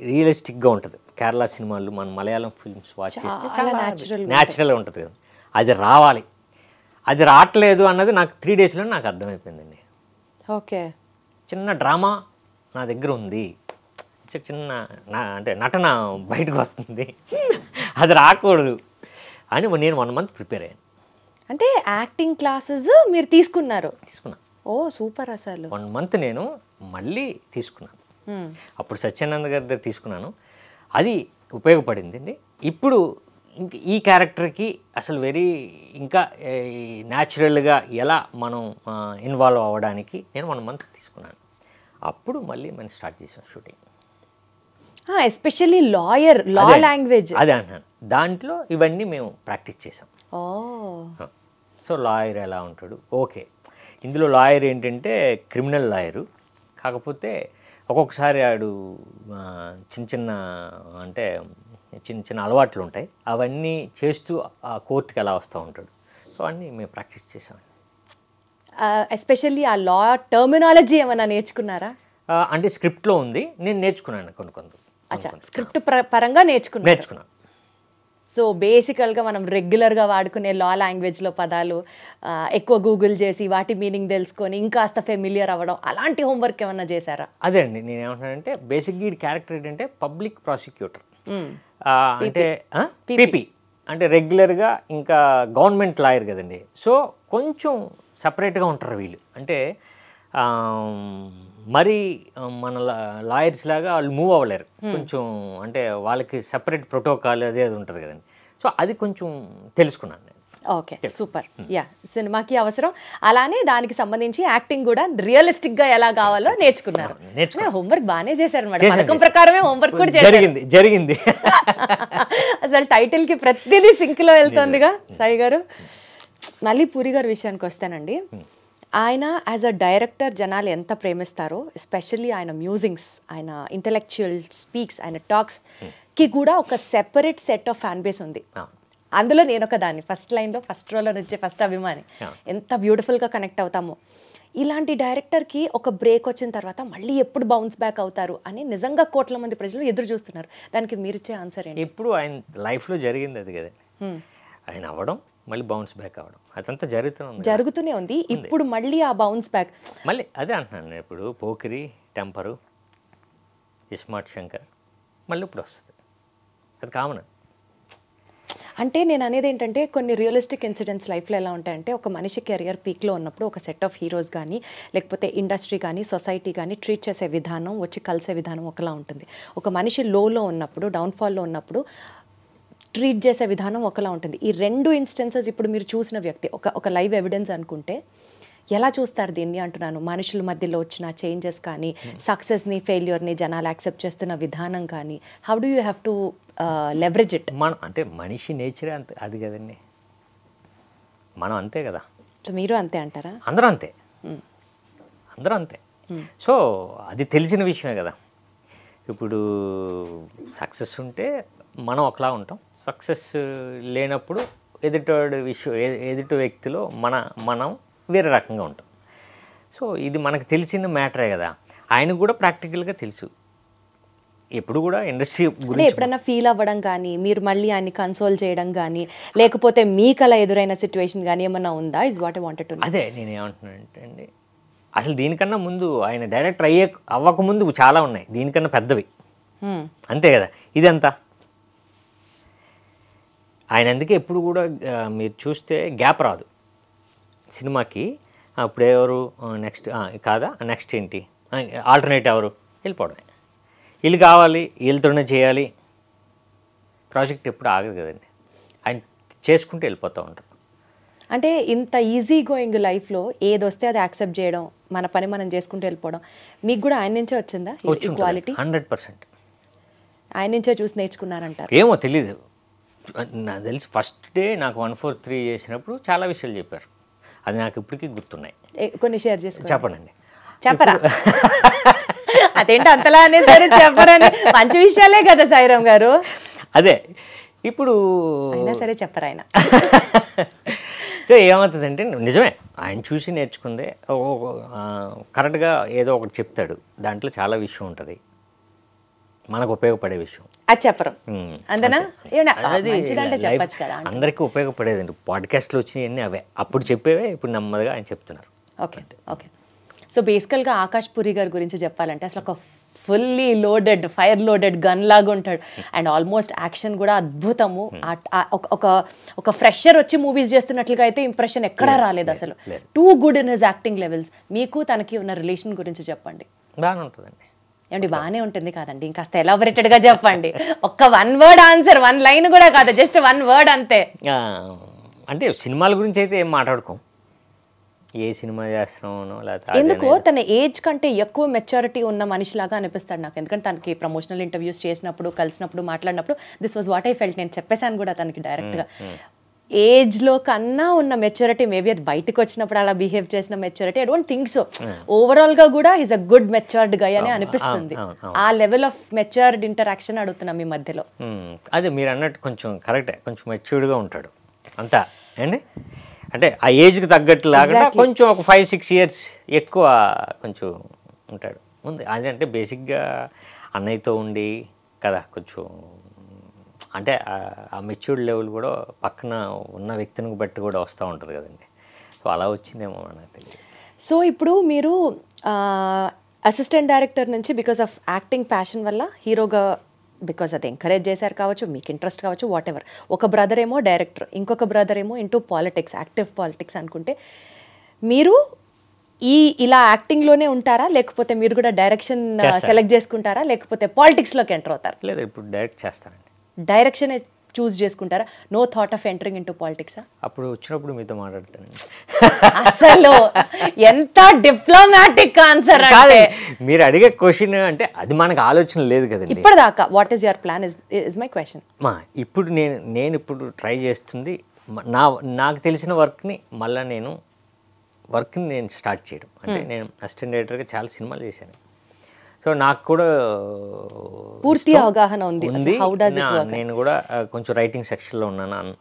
S3: రియలిస్టిక్గా ఉంటుంది. కేరళ సినిమాలు మన మలయాళం ఫిల్మ్స్ వాచ్ చేస్తే న్యాచురల్గా ఉంటుంది కదా, అది రావాలి. అది రావట్లేదు అన్నది నాకు 3 daysలో నాకు అర్థమైపోయిందండి.
S2: ఓకే,
S3: చిన్న డ్రామా నా దగ్గర ఉంది, చిన్న అంటే నటన బయటకు వస్తుంది, అది రాకూడదు అని నేను 1 month ప్రిపేర్ అయ్యాను.
S2: అంటే యాక్టింగ్ క్లాసెస్ మీరు తీసుకున్నా? ఓ సూపర్. అసలు
S3: 1 month నేను మళ్ళీ తీసుకున్నాను. అప్పుడు సత్యానంద్ గారి దగ్గర తీసుకున్నాను, అది ఉపయోగపడింది అండి. ఇప్పుడు ఈ క్యారెక్టర్కి అసలు ఇంకా న్యాచురల్గా ఎలా మనం ఇన్వాల్వ్ అవ్వడానికి నేను 1 month తీసుకున్నాను. అప్పుడు మళ్ళీ మనం స్టార్ట్ చేసాం షూటింగ్.
S2: ఎస్పెషల్లీ లా లాంగ్వేజ్
S3: అదే అంటున్నాను, దాంట్లో ఇవన్నీ మేము ప్రాక్టీస్ చేసాం. సో లాయర్ ఎలా ఉంటాడు, ఓకే ఇందులో లాయర్ ఏంటంటే క్రిమినల్ లాయరు, కాకపోతే ఒక్కొక్కసారి ఆడు చిన్న అలవాట్లు ఉంటాయి, అవన్నీ చేస్తూ ఆ కోర్టుకి ఎలా వస్తూ ఉంటాడు. సో అన్నీ మేము ప్రాక్టీస్ చేసాం.
S2: ఎస్పెషల్లీ ఆ లా టర్మినాలజీ ఏమైనా నేర్చుకున్నారా?
S3: అంటే స్క్రిప్ట్లో ఉంది, నేను నేర్చుకున్నాను కొన్ని
S2: స్క్రిప్ట్ పరంగా నేర్చుకున్నాను. సో బేసికల్గా మనం రెగ్యులర్గా వాడుకునే లా లాంగ్వేజ్లో పదాలు ఎక్కువ గూగుల్ చేసి వాటి మీనింగ్ తెలుసుకొని ఇంకాస్త ఫెమిలియర్ అవ్వడం, అలాంటి హోంవర్క్ ఏమన్నా చేశారా?
S3: అదే అండి, నేను ఏమంటున్నానంటే బేసిక్గా ఈ క్యారెక్టర్ ఏంటంటే పబ్లిక్ ప్రాసిక్యూటర్, అంటే పీపీ అంటే రెగ్యులర్గా ఇంకా గవర్నమెంట్ లాయర్ కదండి. సో కొంచెం సపరేట్గా ఉంటారు వీళ్ళు, అంటే మరి మన లాయర్స్ లాగా వాళ్ళు మూవ్ అవ్వలేరు కొంచెం, అంటే వాళ్ళకి సపరేట్ ప్రోటోకాల్ అది ఉంటుంది కదండి. సో అది కొంచెం తెలుసుకున్నాను నేను.
S2: ఓకే సూపర్ యా సినిమాకి అవసరం అలానే దానికి సంబంధించి యాక్టింగ్ కూడా రియలిస్టిక్ గా ఎలా కావాలో నేర్చుకున్నారు హోంవర్క్ బాగానే చేశారు మేడం పథకం ప్రకారమే హోంవర్క్ కూడా చేశారు
S3: జరిగింది
S2: అసలు టైటిల్ కి ప్రతిదీ సింక్ లో వెళ్తుందిగా సాయి గారు మళ్ళీ పూరి గారి విషయానికి వస్తానండి ఆయన యాజ్ అ డైరెక్టర్ జనాలు ఎంత ప్రేమిస్తారో ఎస్పెషల్లీ ఆయన మ్యూజింగ్స్ ఆయన ఇంటెలెక్చువల్ స్పీక్స్ ఆయన టాక్స్ కి కూడా ఒక separate set of fan base ఉంది అందులో నేను ఒక దాన్ని ఫస్ట్ లైన్లో ఫస్ట్ రోలో వచ్చే ఫస్ట్ అభిమాని ఎంత బ్యూటిఫుల్గా కనెక్ట్ అవుతామో ఇలాంటి డైరెక్టర్కి ఒక బ్రేక్ వచ్చిన తర్వాత మళ్ళీ ఎప్పుడు బౌన్స్ బ్యాక్ అవుతారు అని నిజంగా కోట్ల మంది ప్రజలు ఎదురు చూస్తున్నారు దానికి మీరు ఇచ్చే ఆన్సర్ ఏంటి
S3: ఇప్పుడు ఆయన లైఫ్లో జరిగింది అది కదా ఆయన అవ్వడం మళ్ళీ బౌన్స్ బ్యాక్ అవ్వడం అదంతా జరుగుతూనే
S2: ఉంది ఇప్పుడు మళ్ళీ ఆ బౌన్స్ బ్యాక్
S3: మళ్ళీ అదే అంటున్నాను ఇప్పుడు పోకిరి టెంపరు ఇస్మార్ట్ శంకర్ మళ్ళీ ఇప్పుడు వస్తుంది అది కామన్
S2: అంటే నేను అనేది ఏంటంటే కొన్ని రియలిస్టిక్ ఇన్సిడెంట్స్ లైఫ్లో ఎలా ఉంటాయంటే ఒక మనిషి కెరియర్ పీక్లో ఉన్నప్పుడు ఒక సెట్ ఆఫ్ హీరోస్ కానీ లేకపోతే ఇండస్ట్రీ కానీ సొసైటీ కానీ ట్రీట్ చేసే విధానం వచ్చి కలిసే విధానం ఒకలా ఉంటుంది ఒక మనిషి లోలో ఉన్నప్పుడు డౌన్ఫాల్లో ఉన్నప్పుడు ట్రీట్ చేసే విధానం ఒకలా ఉంటుంది ఈ రెండు ఇన్స్టెన్సెస్ ఇప్పుడు మీరు చూసిన వ్యక్తి ఒక లైవ్ ఎవిడెన్స్ అనుకుంటే ఎలా చూస్తారు దీన్ని అంటున్నాను మనుషుల మధ్యలో వచ్చిన చేంజెస్ కానీ సక్సెస్ని ఫెయిల్యూర్ని జనాలు యాక్సెప్ట్ చేస్తున్న విధానం కానీ how do you have to leverage it
S3: మనం అంటే మనిషి నేచరే అంతే అది కదండి మనం అంతే కదా
S2: సో మీరు అంతే అంటారా
S3: అందరూ అంతే సో అది తెలిసిన విషయమే కదా ఇప్పుడు సక్సెస్ ఉంటే మనం ఒకలా ఉంటాం సక్సెస్ లేనప్పుడు ఎదుటి వ్యక్తిలో మనం వేరే రకంగా ఉంటాం సో ఇది మనకు తెలిసిన మ్యాటరే కదా ఆయనకు కూడా ప్రాక్టికల్గా తెలుసు ఎప్పుడు కూడా ఇండస్ట్రీ గురించి
S2: ఎప్పుడైనా ఫీల్ అవ్వడం కానీ మీరు మళ్ళీ ఆయన్ని కన్సోల్ చేయడం కానీ లేకపోతే మీకు అలా ఎదురైన సిచ్యువేషన్ కానీ ఏమన్నా ఉందా is what I wanted to know
S3: అదే నేను ఏమంటున్నానంటే అండి అసలు దీనికన్నా ముందు ఆయన డైరెక్టర్ అవ్వకముందు చాలా ఉన్నాయి దీనికన్నా పెద్దవి అంతే కదా ఇదంతా ఆయన అందుకే ఎప్పుడు కూడా మీరు చూస్తే గ్యాప్ రాదు సినిమాకి అప్పుడు ఎవరు నెక్స్ట్ కాదా నెక్స్ట్ ఏంటి ఆల్టర్నేట్ ఎవరు వెళ్ళిపోవడమే వీళ్ళు కావాలి వీళ్ళతోనే చేయాలి ప్రాజెక్ట్ ఎప్పుడు ఆగదు కదండి ఆయన చేసుకుంటూ వెళ్ళిపోతూ ఉంటారు
S2: అంటే ఇంత ఈజీ గోయింగ్ లైఫ్లో ఏది వస్తే అది యాక్సెప్ట్ చేయడం మన పని మనం చేసుకుంటూ వెళ్ళిపోవడం మీకు కూడా ఆయన నుంచే వచ్చిందా ఈక్వాలిటీ
S3: 100%
S2: ఆయన నుంచే చూసి నేర్చుకున్నారంటారు
S3: ఏమో తెలీదు నాకు తెలిసి ఫస్ట్ డే నాకు 143 చేసినప్పుడు చాలా విషయాలు చెప్పారు అది నాకు ఇప్పటికీ గుర్తున్నాయి
S2: కొన్ని షేర్ చేసుకో
S3: చెప్పండి
S2: చెప్పరా అదేంటి అంతలా అనేసరి చెప్పరని మంచి విషయాలే కదా సాయిరామ్ గారు
S3: అదే ఇప్పుడు
S2: అయినా సరే చెప్పరు ఆయన
S3: సో ఏమవుతుందంటే నిజమే ఆయన చూసి నేర్చుకుందే కరెక్ట్గా ఏదో ఒకటి చెప్తాడు దాంట్లో చాలా విషయం ఉంటుంది మనకు ఉపయోగపడే విషయం
S2: అది చెప్పరు అంతేనా మంచిదంటే చెప్పచ్చు కదా
S3: అందరికీ ఉపయోగపడేదండి పాడ్కాస్ట్లో వచ్చినాయి అవే అప్పుడు చెప్పేవే ఇప్పుడు నెమ్మదిగా ఆయన చెప్తున్నారు
S2: ఓకే సో బేసికల్గా ఆకాష్ పురి గారి గురించి చెప్పాలంటే అసలు ఒక fully loaded fire loaded gun లాగా ఉంటాడు అండ్ ఆల్మోస్ట్ యాక్షన్ కూడా అద్భుతము ఒక ఫ్రెషర్ వచ్చి మూవీస్ చేస్తున్నట్లుగా అయితే ఇంప్రెషన్ ఎక్కడా రాలేదు అసలు too good in his acting levels మీకు తనకి ఉన్న రిలేషన్ గురించి చెప్పండి
S3: బాగానే ఉంటుందండి
S2: ఏమండి బాగానే ఉంటుంది కాదండి ఇంకాస్త ఎలాబొరేటెడ్గా చెప్పండి ఒక్క 1 వర్డ్ ఆన్సర్ 1 లైన్ కూడా కాదు జస్ట్ 1 వర్డ్ అంతే
S3: అంటే సినిమాల గురించి అయితే ఏం మాట్లాడుకోం ఏ సినిమా చేస్తున్నామో లేకపోతే
S2: ఎందుకో తన ఏజ్ కంటే ఎక్కువ మెచ్యూరిటీ ఉన్న మనిషిలాగా అనిపిస్తాడు నాకు ఎందుకంటే తనకి ప్రమోషనల్ ఇంటర్వ్యూస్ చేసినప్పుడు కలిసినప్పుడు మాట్లాడినప్పుడు this was what I felt నేను చెప్పేశాను కూడా తనకి డైరెక్ట్గా ఏజ్లో కన్నా ఉన్న మెచ్యూరిటీ మేబీ అది బయటకు వచ్చినప్పుడు అలా బిహేవ్ చేసిన maturity I don't think so ఓవరాల్గా కూడా ఈజ్ అ గుడ్ మెచ్యూర్డ్ గై అని అనిపిస్తుంది ఆ లెవెల్ ఆఫ్ మెచ్యూర్డ్ ఇంటరాక్షన్ అడుగుతున్నాం మీ మధ్యలో
S3: అదే మీరు అన్నట్టు కొంచెం కరెక్టే కొంచెం మెచ్యూర్డ్గా ఉంటాడు అంతా అండి అంటే ఆ ఏజ్కి తగ్గట్టు లాగా కొంచెం ఒక 5-6 ఇయర్స్ ఎక్కువ కొంచెం ఉంటాడు ఉంది అది అంటే బేసిక్గా అన్నయ్యతో ఉండి కదా కొంచెం అంటే ఆ మెచ్యూర్డ్ లెవెల్ కూడా పక్కన ఉన్న వ్యక్తిని బట్టి కూడా వస్తూ ఉంటుంది కదండి సో అలా వచ్చిందేమో నాకు తెలియదు
S2: సో ఇప్పుడు మీరు అసిస్టెంట్ డైరెక్టర్ నుంచి బికాస్ ఆఫ్ యాక్టింగ్ ప్యాషన్ వల్ల హీరోగా బికాస్ అది ఎంకరేజ్ చేశారు కావచ్చు మీకు ఇంట్రెస్ట్ కావచ్చు వాట్ ఎవర్ ఒక బ్రదర్ ఏమో డైరెక్టర్ ఇంకొక బ్రదర్ ఏమో ఇంటూ పాలిటిక్స్ యాక్టివ్ పాలిటిక్స్ అనుకుంటే మీరు ఇలా యాక్టింగ్లోనే ఉంటారా లేకపోతే మీరు కూడా డైరెక్షన్ సెలెక్ట్ చేసుకుంటారా లేకపోతే పాలిటిక్స్లోకి ఎంటర్ అవుతారు
S3: లేదు ఇప్పుడు డైరెక్ట్ చేస్తానండి
S2: డైరెక్షన్ చూస్ చేసుకుంటారా? No thought of entering in to పాలిటిక్సా?
S3: అప్పుడు వచ్చినప్పుడు మీతో మాట్లాడతానండి.
S2: అసలు ఎంత డిప్లొమాటిక్ ఆన్సర్ అంటే.
S3: మీరు అడిగే క్వశ్చన్ అంటే అది మనకు ఆలోచన లేదు కదండి
S2: ఇప్పటిదాకా. What is your plan is my question.
S3: ఇప్పుడు నేను ఇప్పుడు ట్రై చేస్తుంది నాకు తెలిసిన వర్క్ని మళ్ళీ వర్క్ని నేను స్టార్ట్ చేయడం. అంటే నేను అసిస్టెంట్ డైరెక్టర్గా చాలా సినిమాలు చేశాను. సో నాకు కూడా
S2: పూర్తి అవగాహన ఉంది.
S3: నేను కూడా కొంచెం రైటింగ్ సెక్షన్లో ఉన్నాను.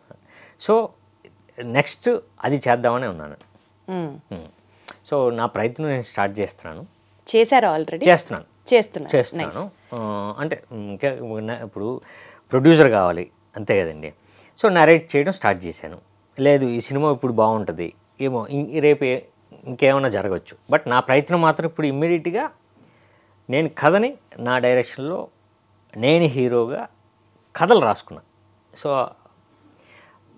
S3: సో నెక్స్ట్ అది చేద్దామని ఉన్నాను. సో నా ప్రయత్నం నేను స్టార్ట్ చేస్తున్నాను.
S2: చేశారా ఆల్రెడీ?
S3: చేస్తున్నాను. అంటే ఇంకా ఇప్పుడు ప్రొడ్యూసర్ కావాలి అంతే కదండి. సో నరేట్ చేయడం స్టార్ట్ చేశాను. లేదు ఈ సినిమా ఇప్పుడు బాగుంటుంది ఏమో, రేపు ఇంకేమైనా జరగవచ్చు. బట్ నా ప్రయత్నం మాత్రం ఇప్పుడు ఇమ్మీడియట్గా నేను కథని నా డైరెక్షన్లో నేను హీరోగా కథలు రాసుకున్నా. సో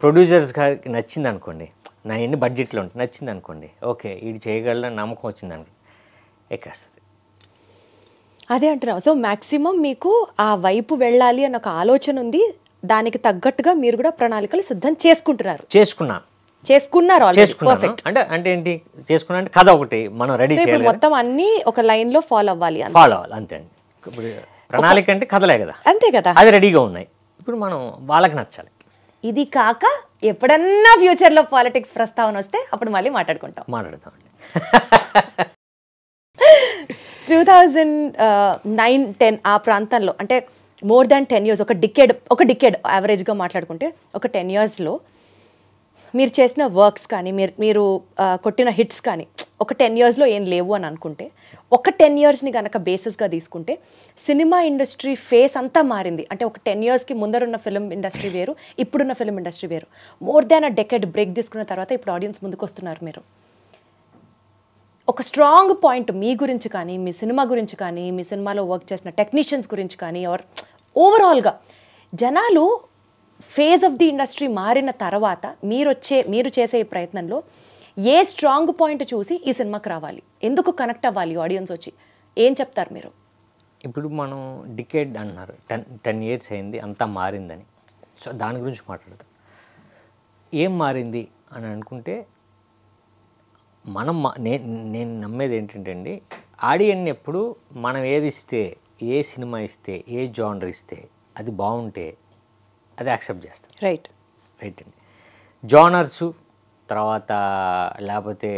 S3: ప్రొడ్యూసర్స్ గారికి నచ్చింది అనుకోండి, నా ఎన్ని బడ్జెట్లో ఉంటే నచ్చింది అనుకోండి, ఓకే ఇది చేయగలదని నమ్మకం వచ్చింది అనుకో ఎక్కేస్తుంది.
S2: అదే అంటున్నాం. సో మ్యాక్సిమం మీకు ఆ వైపు వెళ్ళాలి అన్న ఒక ఆలోచన ఉంది. దానికి తగ్గట్టుగా మీరు కూడా ప్రణాళికలు సిద్ధం చేసుకున్నారు
S3: అంటే ఏంటి చేసుకున్నా అంటే కథ ఒకటి మనం రెడీ చేయాలి.
S2: మొత్తం అన్ని ఒక లైన్ లో ఫాలో అవ్వాలి
S3: అంతే అండి. ఇప్పుడు ప్రణాళిక అంటే కథలే కదా,
S2: అంతే కదా,
S3: అది రెడీగా ఉన్నాయి. ఇప్పుడు మనం వాళ్ళకి నచ్చాలి.
S2: ఇది కాక ఎప్పుడన్నా ఫ్యూచర్ లో పాలిటిక్స్ ప్రస్తావన వస్తే అప్పుడు మళ్ళీ మాట్లాడదాం. 2009-10 ఆ ప్రాంతంలో, అంటే మోర్ దాన్ 10 years, ఒక డికేడ్ యావరేజ్గా మాట్లాడుకుంటే ఒక 10 yearsలో మీరు చేసిన వర్క్స్ కానీ మీరు కొట్టిన హిట్స్ కానీ ఒక 10 yearsలో ఏం లేవు అని అనుకుంటే, ఒక 10 yearsని కనుక బేసిస్గా తీసుకుంటే సినిమా ఇండస్ట్రీ ఫేస్ అంతా మారింది. అంటే ఒక 10 yearsకి ముందరున్న ఫిల్మ్ ఇండస్ట్రీ వేరు, ఇప్పుడున్న ఫిల్మ్ ఇండస్ట్రీ వేరు. మోర్ దాన్ అ డెకేడ్ బ్రేక్ తీసుకున్న తర్వాత ఇప్పుడు ఆడియన్స్ ముందుకు వస్తున్నారు. మీరు ఒక స్ట్రాంగ్ పాయింట్ మీ గురించి కానీ, మీ సినిమా గురించి కానీ, మీ సినిమాలో వర్క్ చేసిన టెక్నీషియన్స్ గురించి కానీ, ఓవరాల్గా జనాలు ఫేజ్ ఆఫ్ ది ఇండస్ట్రీ మారిన తర్వాత మీరు చేసే ఈ ప్రయత్నంలో ఏ స్ట్రాంగ్ పాయింట్ చూసి ఈ సినిమాకి రావాలి, ఎందుకు కనెక్ట్ అవ్వాలి ఆడియన్స్ వచ్చి, ఏం చెప్తారు మీరు?
S3: ఇప్పుడు మనం డికేడ్ అన్నారు, 10 years అయింది, అంతా మారిందని. సో దాని గురించి మాట్లాడతాం. ఏం మారింది అని అనుకుంటే నేను నమ్మేది ఏంటంటే అండి, ఆడియన్ ఎప్పుడు మనం ఏది ఇస్తే, ఏ సినిమా ఇస్తే, ఏ జానర్ ఇస్తే అది బాగుంటే అది యాక్సెప్ట్ చేస్తాం. రైట్ అండి. జానర్సు తర్వాత లేకపోతే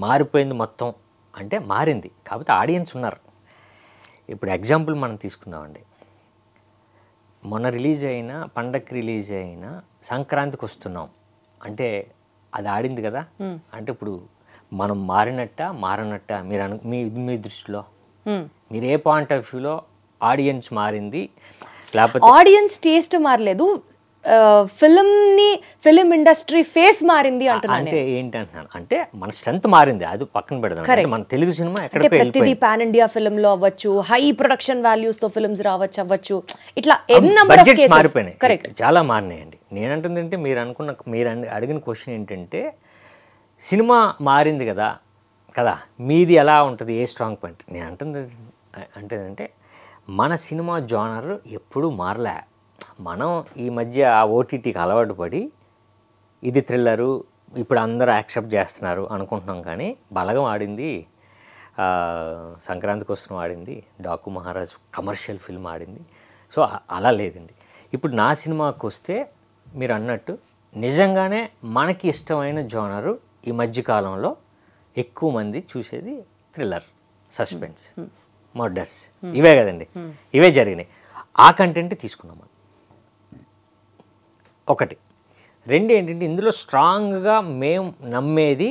S3: మారిపోయింది మొత్తం అంటే మారింది, కాకపోతే ఆడియన్స్ ఉన్నారు. ఇప్పుడు ఎగ్జాంపుల్ మనం తీసుకుందామండి. మొన్న రిలీజ్ అయిన పండగకి రిలీజ్ అయిన సంక్రాంతికి వస్తున్నాం అంటే అది ఆడింది కదా. అంటే ఇప్పుడు మనం మారనట్ట మీ దృష్టిలో మీరు ఏ పాయింట్ ఆఫ్ వ్యూలో ఆడియన్స్ మారింది, లేకపోతే
S2: ఆడియన్స్ టేస్ట్ మారలేదు, ఫిలిం ఇండస్ట్రీ ఫేస్ మారింది అంటున్నాను.
S3: అంటే ఏంటి అంటున్నాను అంటే మన స్ట్రెంత్ మారింది, అది పక్కన పెడదాం. మన తెలుగు సినిమా ఎక్కడికి
S2: ప్రతిదీ పాన్ ఇండియా ఫిల్మ్ లో అవ్వచ్చు, హై ప్రొడక్షన్ వాల్యూస్ తో ఫిల్మ్స్ అవ్వచ్చు, ఇట్లా
S3: బడ్జెట్స్ మారిపోయినాయి, కరెక్ట్, చాలా మారినాయండి. నేనంటుంది అంటే మీరు అడిగిన క్వశ్చన్ ఏంటంటే సినిమా మారింది కదా మీది ఎలా ఉంటుంది, ఏ స్ట్రాంగ్ పాయింట్. నేను అంటే మన సినిమా జానర్ ఎప్పుడూ మారలే. మనం ఈ మధ్య ఆ ఓటీటీకి అలవాటు పడి ఇది థ్రిల్లరు ఇప్పుడు అందరూ యాక్సెప్ట్ చేస్తున్నారు అనుకుంటున్నాం. కానీ బలగం ఆడింది, సంక్రాంతికి వస్తున్న ఆడింది, డాకు మహారాజ్ కమర్షియల్ ఫిల్మ్ ఆడింది. సో అలా లేదండి. ఇప్పుడు నా సినిమాకి వస్తే మీరు అన్నట్టు నిజంగానే మనకి ఇష్టమైన జానరు ఈ మధ్యకాలంలో ఎక్కువ మంది చూసేది థ్రిల్లర్, సస్పెన్స్, మర్డర్స్, ఇవే కదండి, ఇవే జరిగినాయి. ఆ కంటెంట్ తీసుకున్నాం మనం. ఒకటి. రెండు ఏంటంటే ఇందులో స్ట్రాంగ్గా మేము నమ్మేది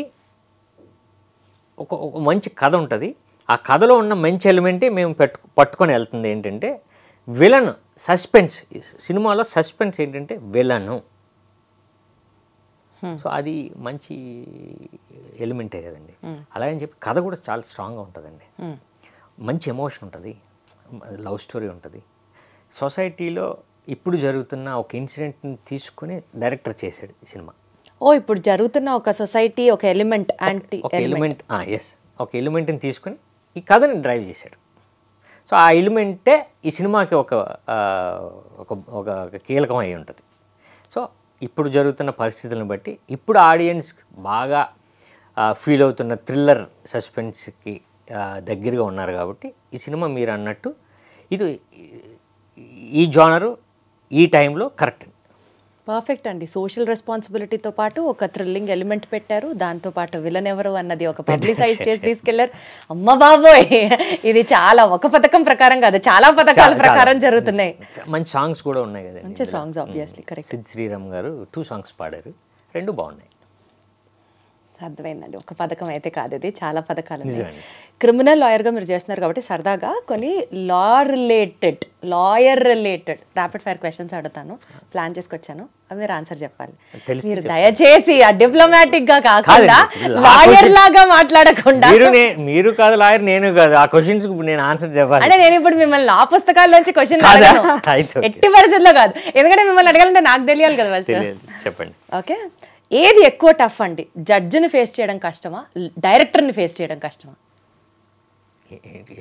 S3: ఒక మంచి కథ ఉంటుంది. ఆ కథలో ఉన్న మంచి ఎలిమెంటే మేము పట్టుకొని వెళ్తుంది. ఏంటంటే విలన్ సస్పెన్స్, సినిమాలో సస్పెన్స్ ఏంటంటే విలను. సో అది మంచి ఎలిమెంటే కదండి. అలాగని చెప్పి కథ కూడా చాలా స్ట్రాంగ్గా ఉంటుందండి, మంచి ఎమోషన్ ఉంటుంది, లవ్ స్టోరీ ఉంటుంది. సొసైటీలో ఇప్పుడు జరుగుతున్న ఒక ఇన్సిడెంట్ని తీసుకుని డైరెక్టర్ చేశాడు ఈ సినిమా.
S2: ఇప్పుడు జరుగుతున్న ఒక సొసైటీ ఒక ఎలిమెంట్, ఒక
S3: ఎలిమెంట్ని తీసుకుని ఈ కథని డ్రైవ్ చేశాడు. సో ఆ ఎలిమెంటే ఈ సినిమాకి ఒక ఒక ఒక కీలకం అయి ఉంటుంది. సో ఇప్పుడు జరుగుతున్న పరిస్థితులను బట్టి ఇప్పుడు ఆడియన్స్ బాగా ఫీల్ అవుతున్న థ్రిల్లర్ సస్పెన్స్కి దగ్గరగా ఉన్నారు కాబట్టి ఈ సినిమా మీరు అన్నట్టు ఇది ఈ జానరు ఈ టైంలో కరెక్ట్.
S2: పర్ఫెక్ట్ అండి. సోషల్ రెస్పాన్సిబిలిటీతో పాటు ఒక థ్రిల్లింగ్ ఎలిమెంట్ పెట్టారు, దాంతోపాటు విలన్ ఎవరు అన్నది ఒక పబ్లిసైజ్ చేసి తీసుకెళ్లారు. అమ్మ బాబోయ్, ఇది చాలా ఒక పథకం ప్రకారం కాదు, చాలా పథకాల ప్రకారం జరుగుతున్నాయి.
S3: మంచి సాంగ్స్ కూడా ఉన్నాయి కదా,
S2: మంచి songs obviously correct.
S3: Sid Sriram గారు 2 సాంగ్స్ పాడారు, 2 బాగున్నాయి.
S2: అర్థమైందండి, ఒక పథకం అయితే కాదు, ఇది చాలా పథకాలు. క్రిమినల్ లాయర్గా మీరు చేస్తున్నారు కాబట్టి సరదాగా కొన్ని lawyer related rapid fire questions అడుగుతాను, ప్లాన్ చేసుకొచ్చాను, అవి మీరు ఆన్సర్ చెప్పాలి. మీరు దయచేసి ఆ డిప్లొమాటిక్ గా కాకుండా లాయర్ లాగా మాట్లాడకుండా.
S3: మీరు కాదు లాయర్, నేను కాదు, ఆ క్వశ్చన్స్ నేను ఆన్సర్ చెప్పాలి.
S2: అంటే నేను ఇప్పుడు మిమ్మల్ని ఆ పుస్తకాల్లోంచి క్వశ్చన్ ఎట్టి పరిస్థితుల్లో కాదు, ఎందుకంటే మిమ్మల్ని అడగాలంటే నాకు తెలియాలి కదా.
S3: చెప్పండి.
S2: ఓకే, ఏది ఎక్కువ టఫ్ అండి, జడ్జిని ఫేస్ చేయడం కష్టమా, డైరెక్టర్ని ఫేస్ చేయడం కష్టమా?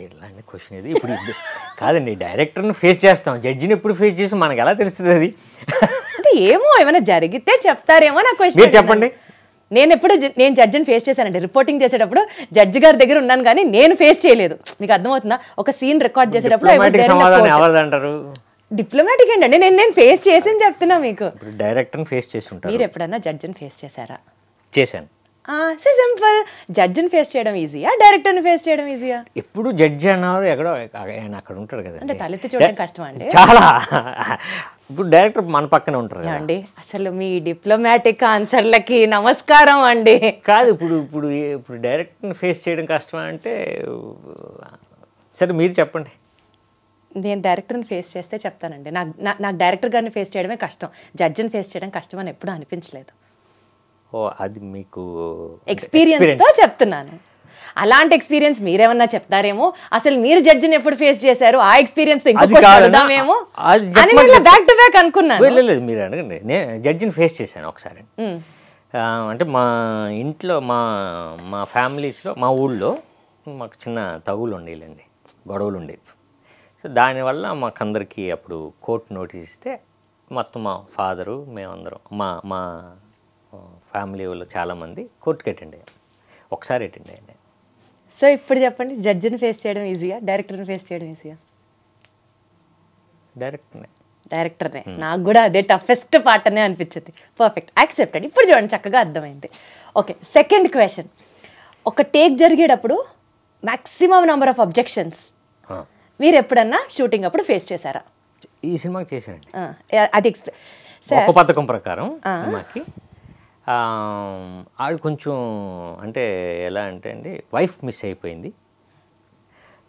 S3: ఎలాంటి క్వశ్చన్ ఇది? ఇప్పుడు కాదండి, డైరెక్టర్ని ఫేస్ చేస్తాం, జడ్జిని ఎప్పుడు ఫేస్ చేసి మనకు ఎలా తెలుస్తుంది? అది
S2: అంటే ఏమో ఏమైనా జరిగితే చెప్తారేమో నా క్వశ్చన్.
S3: చెప్పండి.
S2: నేను జడ్జిని ఫేస్ చేశానండి, రిపోర్టింగ్ చేసేటప్పుడు జడ్జి గారి దగ్గర ఉన్నాను కానీ నేను ఫేస్ చేయలేదు. మీకు అర్థమవుతుందా? ఒక సీన్ రికార్డ్ చేసేటప్పుడు
S3: అంటారు
S2: డిప్లొమాటిక్ ఏంటండి, నేను ఫేస్ చేసి చెప్తున్నా మీకు.
S3: డైరెక్టర్ని ఫేస్ చేసి ఉంటారు.
S2: మీరు ఎప్పుడన్నా జడ్జిని ఫేస్ చేశారా?
S3: చేశాను.
S2: సింపుల్. జడ్జిని ఫేస్ చేయడం ఈజీయా, డైరెక్టర్ని ఫేస్ చేయడం ఈజీయా?
S3: ఎప్పుడు జడ్జి అన్నారు ఎక్కడో ఆయన అక్కడ ఉంటాడు కదా,
S2: అంటే తలెత్తి చూడడం కష్టం అండి
S3: చాలా. ఇప్పుడు డైరెక్టర్ మన పక్కనే ఉంటారు
S2: అండి. అసలు మీ డిప్లొమాటిక్ ఆన్సర్లకి నమస్కారం అండి.
S3: కాదు, ఇప్పుడు డైరెక్టర్ని ఫేస్ చేయడం కష్టమా అంటే, సరే మీరు చెప్పండి.
S2: నేను డైరెక్టర్ని ఫేస్ చేస్తే చెప్తానండి. నాకు డైరెక్టర్ గారిని ఫేస్ చేయడమే కష్టం, జడ్జిని ఫేస్ చేయడం కష్టం అని ఎప్పుడూ అనిపించలేదు.
S3: ఓ, అది మీకు
S2: ఎక్స్పీరియన్స్తో చెప్తున్నాను. అలాంటి ఎక్స్పీరియన్స్ మీరేమన్నా చెప్తారేమో, అసలు మీరు జడ్జిని ఎప్పుడు ఫేస్ చేశారు, ఆ ఎక్స్పీరియన్స్ ఇంకొకమేమో బ్యాక్ టు బ్యాక్ అనుకున్నాను.
S3: లేదు, మీరు అడగండి. నేను జడ్జిని ఫేస్ చేశాను ఒకసారి. అంటే మా ఇంట్లో మా ఫ్యామిలీస్లో మా ఊళ్ళో మాకు చిన్న తగులు ఉండేలండి, గొడవలు ఉండేవి. సో దానివల్ల మాకందరికీ అప్పుడు కోర్టు నోటీస్ ఇస్తే మొత్తం మా ఫాదరు మేమందరం మా ఫ్యామిలీ వాళ్ళు చాలామంది కోర్టుకి అటెండ్ అయ్యాం. ఒకసారి అటెండ్ అయ్యండి.
S2: సో ఇప్పుడు చెప్పండి, జడ్జిని ఫేస్ చేయడం ఈజీయా, డైరెక్టర్ని ఫేస్ చేయడం ఈజీయా? డైరెక్టర్నే. నాకు కూడా అదే టఫెస్ట్ పార్ట్ అనే అనిపించింది. Perfect, accepted. ఇప్పుడు చూడండి, చక్కగా అర్థమైంది. Okay, second question. ఒక టేక్ జరిగేటప్పుడు మ్యాక్సిమం నెంబర్ ఆఫ్ అబ్జెక్షన్స్ మీరు ఎప్పుడన్నా షూటింగ్ అప్పుడు ఫేస్ చేశారా?
S3: ఈ సినిమాకి చేశానండి.
S2: అది
S3: ఒక పథకం ప్రకారం సినిమాకి ఆవిడ కొంచెం అంటే ఎలా అంటే అండి, వైఫ్ మిస్ అయిపోయింది.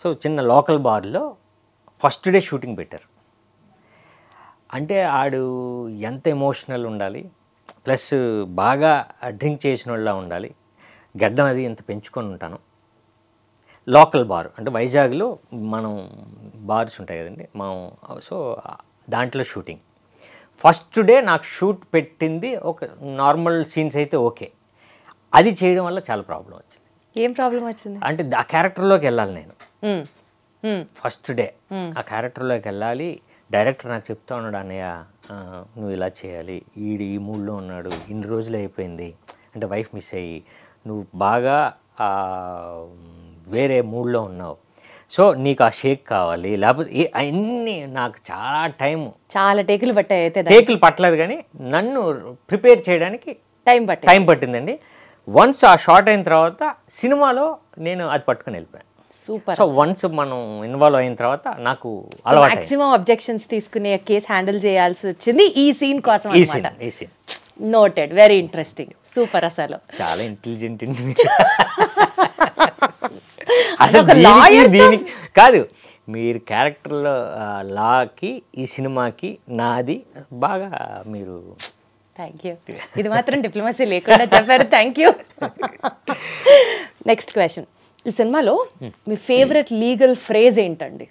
S3: సో చిన్న లోకల్ బార్లో ఫస్ట్ డే షూటింగ్ పెట్టారు. అంటే ఆడు ఎంత ఎమోషనల్ ఉండాలి, ప్లస్ బాగా డ్రింక్ చేసిన వాళ్ళ ఉండాలి, గడ్డం అది ఎంత పెంచుకొని ఉంటాను. లోకల్ బార్ అంటే వైజాగ్లో మనం బార్స్ ఉంటాయి కదండి సో దాంట్లో షూటింగ్. ఫస్ట్ డే నాకు షూట్ పెట్టింది ఒక నార్మల్ సీన్స్ అయితే ఓకే, అది చేయడం వల్ల చాలా ప్రాబ్లం వచ్చింది.
S2: ఏం ప్రాబ్లం వచ్చింది
S3: అంటే ఆ క్యారెక్టర్లోకి వెళ్ళాలి నేను. ఫస్ట్ డే ఆ క్యారెక్టర్లోకి వెళ్ళాలి. డైరెక్టర్ నాకు చెప్తా ఉన్నాడు, అన్నయ్య నువ్వు ఇలా చేయాలి, ఈ మూడ్లో ఉన్నాడు, ఇన్ని రోజులు అయిపోయింది అంటే వైఫ్ మిస్ అయ్యి నువ్వు బాగా వేరే మూడ్లో ఉన్నావు, సో నీకు ఆ షేక్ కావాలి, లేకపోతే అన్నీ నాకు చాలా
S2: టేకులు పట్టాయి. అయితే
S3: టేకులు పట్టలేదు కానీ నన్ను ప్రిపేర్ చేయడానికి టైం పట్టిందండి. వన్స్ ఆ షార్ట్ అయిన తర్వాత సినిమాలో నేను అది పట్టుకుని వెళ్ళిపోయాను.
S2: సూపర్.
S3: సో వన్స్ మనం ఇన్వాల్వ్ అయిన తర్వాత నాకు అలవాటు.
S2: మాక్సిమం అబ్జెక్షన్స్ తీసుకునే కేసు హ్యాండిల్ చేయాల్సి వచ్చింది ఈ సీన్ కోసం.
S3: ఈ scene
S2: noted. Very interesting. Super. అసలు
S3: చాలా ఇంటెలిజెంట్ అసలు దీనికి కాదు, మీరు క్యారెక్టర్లో లాకి ఈ సినిమాకి నాది బాగా మీరు.
S2: Thank you. ఇది మాత్రం డిప్లొమసీ లేకుండా చెప్పారు. Thank you. Next question. ఈ సినిమాలో మీ ఫేవరెట్ లీగల్ ఫ్రేజ్ ఏంటండి?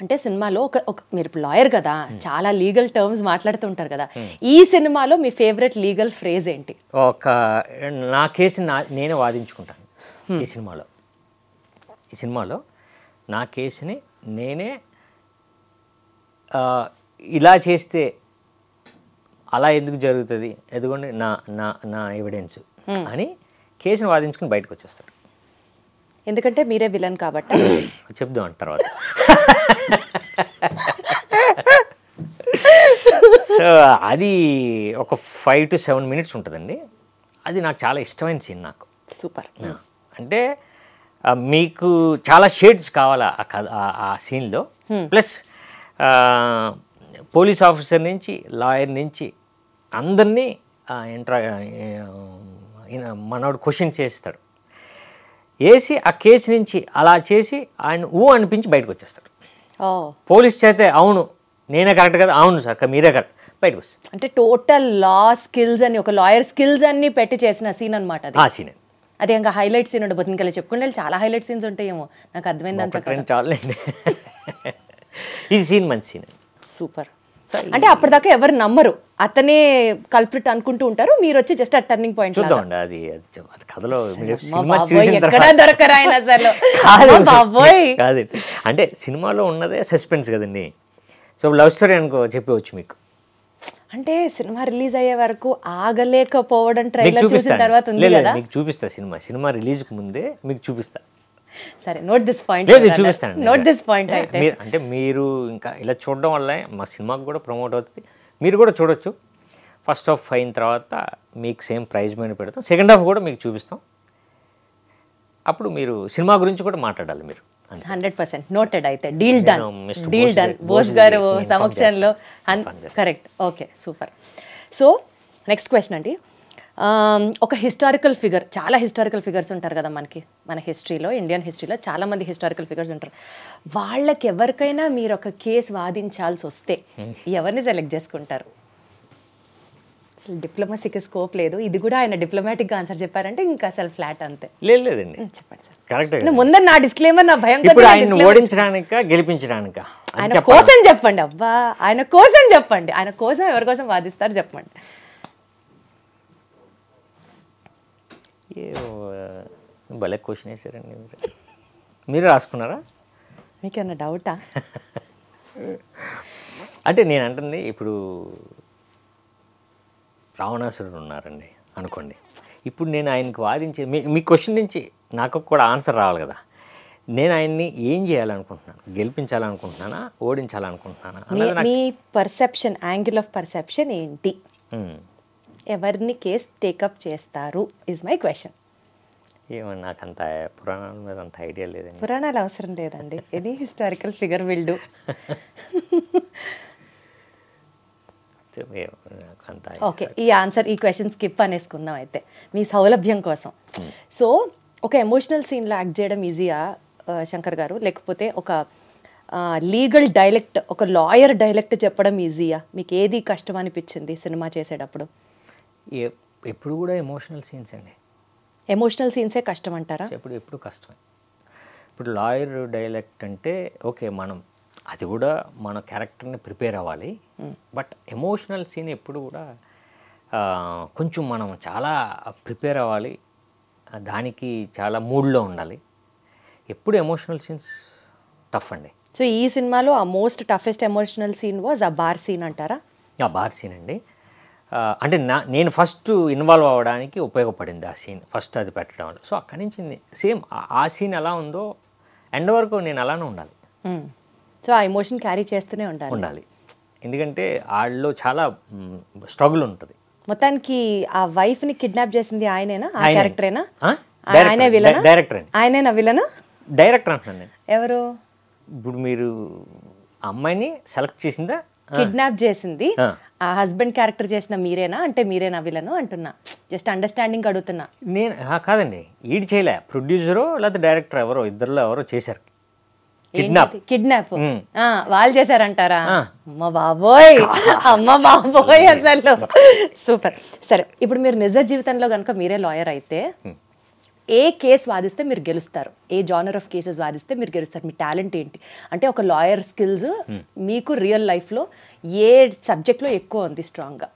S2: అంటే సినిమాలో ఒక మీరు లాయర్ కదా, చాలా లీగల్ టర్మ్స్ మాట్లాడుతుంటారు కదా, ఈ సినిమాలో మీ ఫేవరెట్ లీగల్ ఫ్రేజ్ ఏంటి?
S3: నా కేసు నేనే వాదించుకుంటాను ఈ సినిమాలో. నా కేసుని నేనే ఇలా చేస్తే అలా ఎందుకు జరుగుతుంది, ఎదుగుండి నా నా నా ఎవిడెన్స్ అని కేసును వాదించుకుని బయటకు వచ్చేస్తాడు.
S2: ఎందుకంటే మీరే విలన్ కాబట్టి
S3: చెప్దాం అంట తర్వాత. సో అది ఒక 5 to 7 minutes ఉంటుందండి. అది నాకు చాలా ఇష్టమైన సీన్ నాకు.
S2: సూపర్.
S3: అంటే మీకు చాలా షేడ్స్ కావాలా ఆ సీన్లో. ప్లస్ పోలీస్ ఆఫీసర్ నుంచి లాయర్ నుంచి అందరినీ మనోడు క్వశ్చన్ చేస్తాడు. వేసి ఆ కేసు నుంచి అలా చేసి ఆయన అనిపించి బయటకు వచ్చేస్తాడు. పోలీస్ చేతే అవును నేనే కరెక్ట్ కదా, అవును సార్ మీరే కరెక్ట్, బయటకు వస్తాడు.
S2: అంటే టోటల్ లా స్కిల్స్ అని ఒక లాయర్ స్కిల్స్ అన్ని పెట్టి చేసిన సీన్ అనమాట అది.
S3: ఆ సీన్
S2: అదే ఇంకా హైలైట్ సీన్ ఉండబోతుంది. ఇంకా చెప్పుకుంటే చాలా హైలైట్ సీన్స్ ఉంటాయేమో, నాకు అర్థమైంది అంత.
S3: చాలండి ఈ సీన్ మంచి సీన్.
S2: సూపర్. అంటే అప్పటిదాకా ఎవరు నమ్మరు, అతనే కల్ప్రిట్ అనుకుంటూ ఉంటారు, మీరు వచ్చి జస్ట్ ఆ టర్నింగ్ పాయింట్
S3: చూద్దామండి. అది కథలో
S2: ఎక్కడా దొరకరా ఆయన అసలు.
S3: కాదు అంటే సినిమాలో ఉన్నదే సస్పెన్స్ కదండి. సో లవ్ స్టోరీ అనుకో చెప్పవచ్చు మీకు.
S2: అంటే సినిమా రిలీజ్ అయ్యే వరకు ఆగలేకపోవడం ట్రైలర్ చూసిన తర్వాత ఉంది కదా.
S3: మీకు చూపిస్తా సినిమా రిలీజ్కి ముందే మీకు చూపిస్తా.
S2: సరే నోట్ దిస్ పాయింట్.
S3: చూపిస్తాను.
S2: Note this point. అయితే
S3: అంటే మీరు ఇంకా ఇలా చూడడం వల్ల మా సినిమాకి కూడా ప్రమోట్ అవుతుంది, మీరు కూడా చూడొచ్చు. ఫస్ట్ హాఫ్ అయిన తర్వాత మీకు సేమ్ ప్రైజ్ మీద పెడతాం, సెకండ్ హాఫ్ కూడా మీకు చూపిస్తాం. అప్పుడు మీరు సినిమా గురించి కూడా మాట్లాడాలి మీరు.
S2: 100% నోటెడ్. అయితే deal done. Deal done Bose గారు సమక్షంలో. Correct. Okay super. So next question అండి. ఒక హిస్టారికల్ ఫిగర్, చాలా హిస్టారికల్ ఫిగర్స్ ఉంటారు కదా మనకి, మన హిస్టరీలో, ఇండియన్ హిస్టరీలో చాలామంది హిస్టారికల్ ఫిగర్స్ ఉంటారు. వాళ్ళకి ఎవరికైనా మీరు ఒక కేసు వాదించాల్సి వస్తే ఎవరిని సెలెక్ట్ చేసుకుంటారు? అసలు డిప్లొమసీకి స్కోప్ లేదు. ఇది కూడా ఆయన డిప్లొమాటిక్గా ఆన్సర్ చెప్పారంటే ఇంకా అసలు ఫ్లాట్ అంతే.
S3: లేదండి
S2: చెప్పండి సార్.
S3: కరెక్ట్.
S2: ముందర నా డిస్క్లైమర్, నా భయం
S3: ఓడించడానిక గెలిపించడానిక?
S2: ఆయన కోసం చెప్పండి. అబ్బా ఆయన కోసం చెప్పండి. ఆయన కోసం ఎవరి కోసం వాదిస్తారు చెప్పండి.
S3: భలే క్వశ్చన్ వేసారండి. మీరు రాసుకున్నారా?
S2: మీకేమన్నా డౌటా?
S3: అంటే నేను అంటుంది ఇప్పుడు రావణాసురుడు ఉన్నారండి అనుకోండి. ఇప్పుడు నేను ఆయనకు వాదించే మీ క్వశ్చన్ నుంచి నాకు కూడా ఆన్సర్ రావాలి కదా. నేను ఆయన్ని ఏం చేయాలనుకుంటున్నాను, గెలిపించాలనుకుంటున్నానా, ఓడించాలనుకుంటున్నానా?
S2: మీ పర్సెప్షన్, యాంగిల్ ఆఫ్ పర్సెప్షన్ ఏంటి? ఎవరిని కేసు టేకప్ చేస్తారు ఇస్ మై క్వశ్చన్.
S3: ఏమన్నా నాకు అంత పురాణాల మీద అంత ఐడియా లేదండి.
S2: పురాణాలు అవసరం లేదండి, any historical figure will do. Okay, ఈ క్వశ్చన్ స్కిప్ అనేసుకుందాం అయితే మీ సౌలభ్యం కోసం. సో ఒక ఎమోషనల్ సీన్లో యాక్ట్ చేయడం ఈజీయా శంకర్ గారు, లేకపోతే ఒక లీగల్ డైలెక్ట్, ఒక లాయర్ డైలెక్ట్ చెప్పడం ఈజీయా? మీకు ఏది కష్టం అనిపించింది సినిమా చేసేటప్పుడు?
S3: ఎప్పుడు కూడా ఎమోషనల్ సీన్స్ అండి.
S2: ఎమోషనల్ సీన్సే కష్టం అంటారా?
S3: ఎప్పుడు కష్టమే. ఇప్పుడు లాయర్ డైలెక్ట్ అంటే ఓకే, మనం అది కూడా మన క్యారెక్టర్ని ప్రిపేర్ అవ్వాలి. బట్ ఎమోషనల్ సీన్ ఎప్పుడు కూడా కొంచెం మనం చాలా ప్రిపేర్ అవ్వాలి, దానికి చాలా మూడ్లో ఉండాలి. ఎప్పుడు ఎమోషనల్ సీన్స్ టఫ్ అండి.
S2: సో ఈ సినిమాలో ఆ most toughest emotional scene was ఆ బార్ సీన్ అంటారా?
S3: ఆ బార్ సీన్ అండి. అంటే నేను ఫస్ట్ ఇన్వాల్వ్ అవ్వడానికి ఉపయోగపడింది ఆ సీన్, ఫస్ట్ అది పెట్టడం వల్ల. సో అక్కడి నుంచి సేమ్ ఆ సీన్ ఎలా ఉందో ఎండ్ వరకు నేను అలానే ఉండాలి.
S2: సో ఆ ఎమోషన్ క్యారీ చేస్తూనే ఉండాలి.
S3: ఎందుకంటే వాళ్ళలో చాలా స్ట్రగుల్ ఉంటుంది.
S2: మొత్తానికి ఆ వైఫ్ని కిడ్నాప్ చేసింది ఆయనేనా? ఆ క్యారెక్టరేనా?
S3: ఆయనే విలన్? డైరెక్టర్.
S2: ఆయనేనా విలన్?
S3: డైరెక్టర్ అంటున్నాను నేను.
S2: ఎవరు?
S3: ఇప్పుడు మీరు అమ్మాయిని సెలెక్ట్ చేసిందా?
S2: కిడ్నాప్ చేసింది ఆ హస్బెండ్ క్యారెక్టర్ చేసిన మీరేనా? అంటే మీరేనా విలను అంటున్నా, జస్ట్ అండర్స్టాండింగ్ అడుగుతున్నా.
S3: నేను కాదండి, ఈడు చేయలే, ప్రొడ్యూసరో లేకపోతే డైరెక్టర్ ఎవరో ఇద్దరులో ఎవరో చేశారు
S2: కిడ్నాప్. వాళ్ళు చేశారంటారా? అమ్మ బాబోయ్, అమ్మ బాబోయ్, అసలు సూపర్. సరే, ఇప్పుడు మీరు నిజ జీవితంలో కనుక మీరే లాయర్ అయితే ఏ కేసు వాదిస్తే మీరు గెలుస్తారు? ఏ జానర్ ఆఫ్ కేసెస్ వాదిస్తే మీరు గెలుస్తారు? మీ టాలెంట్ ఏంటి? అంటే ఒక లాయర్ స్కిల్స్ మీకు రియల్ లైఫ్లో ఏ సబ్జెక్ట్లో ఎక్కువ ఉంది స్ట్రాంగ్గా?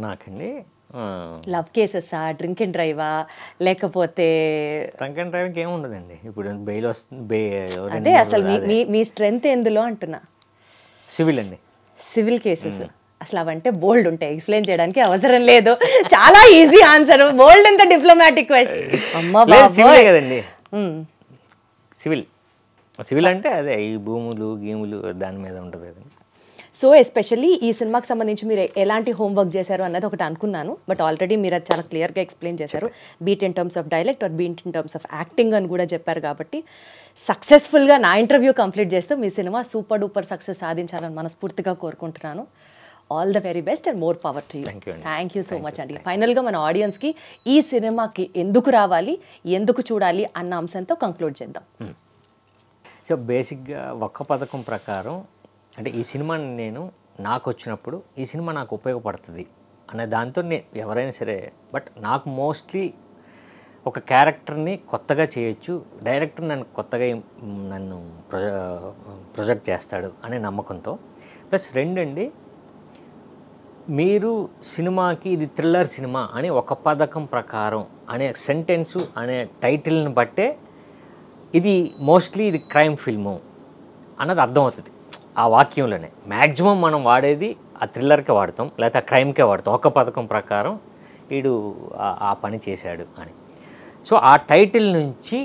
S3: నాకండి
S2: లవ్ కేసెసా, డ్రింక్ అండ్ డ్రైవా, లేకపోతే
S3: డ్రంక్ అండ్ డ్రైవింగ్ ఏమి ఉండదండి. ఇప్పుడు బెయిల్ వస్తుంది,
S2: అదే అసలు మీ స్ట్రెంగ్త్ ఎందులో అంటున్నా.
S3: సివిల్ అండి.
S2: సివిల్ కేసెస్ అసలు అవంటే బోల్డ్ ఉంటాయి, ఎక్స్ప్లెయిన్ చేయడానికి అవసరం లేదు, చాలా ఈజీ ఆన్సర్. బోల్డ్ ఎంత డిప్లొమాటిక్ క్వశ్చన్. అమ్మ
S3: సివిల్ కదండి. సివిల్ అంటే అదే ఈ భూములు గీములు దాని మీద ఉంటుంది కదండి.
S2: సో ఎస్పెషల్లీ ఈ సినిమాకి సంబంధించి మీరు ఎలాంటి హోంవర్క్ చేశారు అన్నది ఒకటి అనుకున్నాను, బట్ ఆల్రెడీ మీరు అది చాలా క్లియర్గా ఎక్స్ప్లెయిన్ చేశారు. Beat in terms of dialect or beat in terms of acting అని కూడా చెప్పారు. కాబట్టి సక్సెస్ఫుల్గా నా ఇంటర్వ్యూ కంప్లీట్ చేస్తూ మీ సినిమా సూపర్ డూపర్ సక్సెస్ సాధించాలని మనస్ఫూర్తిగా కోరుకుంటున్నాను. All the very best and more power to you. Thank you so much అండి. ఫైనల్గా మన ఆడియన్స్కి ఈ సినిమాకి ఎందుకు రావాలి, ఎందుకు చూడాలి అన్న అంశంతో కంక్లూడ్ చేద్దాం.
S3: సో బేసిక్గా ఒక్క పథకం ప్రకారం అంటే ఈ సినిమాని నేను నాకు వచ్చినప్పుడు ఈ సినిమా నాకు ఉపయోగపడుతుంది అనే దాంతో ఎవరైనా సరే, బట్ నాకు మోస్ట్లీ ఒక క్యారెక్టర్ని కొత్తగా చేయొచ్చు, డైరెక్టర్ నన్ను ప్రొజెక్ట్ చేస్తాడు అనే నమ్మకంతో. ప్లస్ రెండండి, మీరు సినిమాకి ఇది థ్రిల్లర్ సినిమా అని ఒక పథకం ప్రకారం అనే సెంటెన్సు అనే టైటిల్ని బట్టే ఇది మోస్ట్లీ ఇది క్రైమ్ ఫిల్ము అన్నది అర్థమవుతుంది. ఆ వాక్యంలోనే మ్యాక్సిమం మనం వాడేది ఆ థ్రిల్లర్కే వాడతాం, లేకపోతే ఆ క్రైమ్కే వాడతాం. ఒక పథకం ప్రకారం వీడు ఆ పని చేశాడు అని. సో ఆ టైటిల్ నుంచి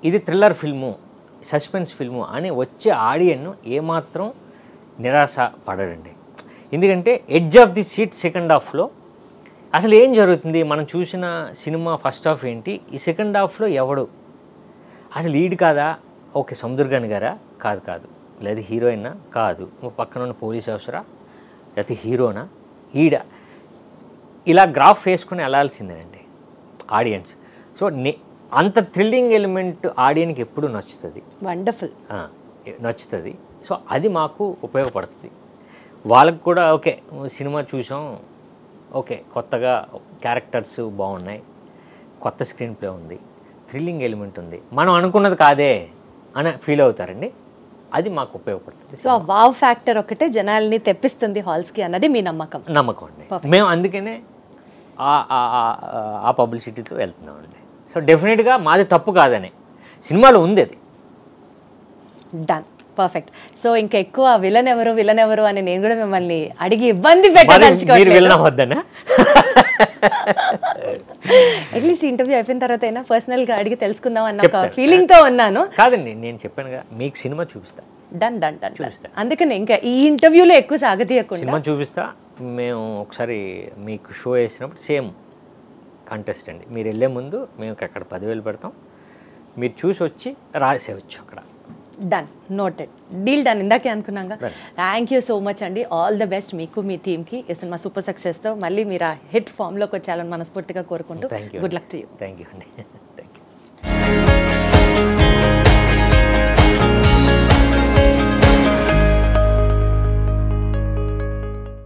S3: ఇది థ్రిల్లర్ ఫిల్ము, సస్పెన్స్ ఫిల్ము అని వచ్చే ఆడియన్ ఏమాత్రం నిరాశ పడడండి. ఎందుకంటే edge of the seat second హాఫ్లో అసలు ఏం జరుగుతుంది, మనం చూసిన సినిమా ఫస్ట్ హాఫ్ ఏంటి, ఈ సెకండ్ హాఫ్లో ఎవడు అసలు ఈడు కాదా, ఓకే సముద్రగాని గారా, కాదు, లేదా హీరోయినా కాదు, పక్కన ఉన్న పోలీస్ ఆఫీసరా, లేకపోతే హీరోనా, ఈడ, ఇలా గ్రాఫ్ వేసుకుని వెళ్ళాల్సిందేనండి ఆడియన్స్. సో అంత థ్రిల్లింగ్ ఎలిమెంట్ ఆడియన్కి ఎప్పుడు నచ్చుతుంది,
S2: వండర్ఫుల్
S3: నచ్చుతుంది. సో అది మాకు ఉపయోగపడుతుంది. వాళ్ళకి కూడా ఓకే సినిమా చూసాం, ఓకే కొత్తగా క్యారెక్టర్స్ బాగున్నాయి, కొత్త స్క్రీన్ ప్లే ఉంది, థ్రిల్లింగ్ ఎలిమెంట్ ఉంది, మనం అనుకున్నది కాదే అని ఫీల్ అవుతారండి. అది మాకు ఉపయోగపడుతుంది.
S2: సో ఆ వావ్ ఫ్యాక్టర్ ఒకటే జనాల్ని తెప్పిస్తుంది హాల్స్కి అన్నది మీ నమ్మకం
S3: అండి. మేము అందుకనే ఆ పబ్లిసిటీతో వెళ్తున్నామండి. సో డెఫినెట్గా మాది తప్పు కాదని సినిమాలో ఉంది అది.
S2: Done, perfect. సో ఇంకా ఎక్కువ విలన్ ఎవరు అని నేను కూడా మిమ్మల్ని అడిగి ఇబ్బంది పెట్టదలుచుకోవట్లేదు. అట్లీస్ట్ ఇంటర్వ్యూ అయిపోయిన తర్వాత అయినా పర్సనల్గా అడిగి తెలుసుకుందాం అన్న ఒక ఫీలింగ్తో ఉన్నాను.
S3: కాదండి, నేను చెప్పానుగా మీకు సినిమా చూపిస్తా.
S2: డన్ చూపిస్తా. అందుకని ఇంకా ఈ ఇంటర్వ్యూలో ఎక్కువ సాగతీయకుండా
S3: సినిమా చూపిస్తా. మేము ఒకసారి మీకు షో వేసినప్పుడు సేమ్ కంటెస్ట్ అండి. మీరు వెళ్ళే ముందు మేము అక్కడ 10,000 పెడతాం, మీరు చూసి వచ్చి రాసేవచ్చు అక్కడ.
S2: Done, noted, deal done. ఇందాకే అనుకున్నాగా. థ్యాంక్ యూ సో మచ్ అండి. ఆల్ ద బెస్ట్ మీకు, మీ టీమ్కి. ఈ సినిమా సూపర్ సక్సెస్తో మళ్ళీ మీరు ఆ హిట్ ఫామ్లోకి వచ్చాలని మనస్ఫూర్తిగా కోరుకుంటూ good luck to you.
S3: Thank you అండి.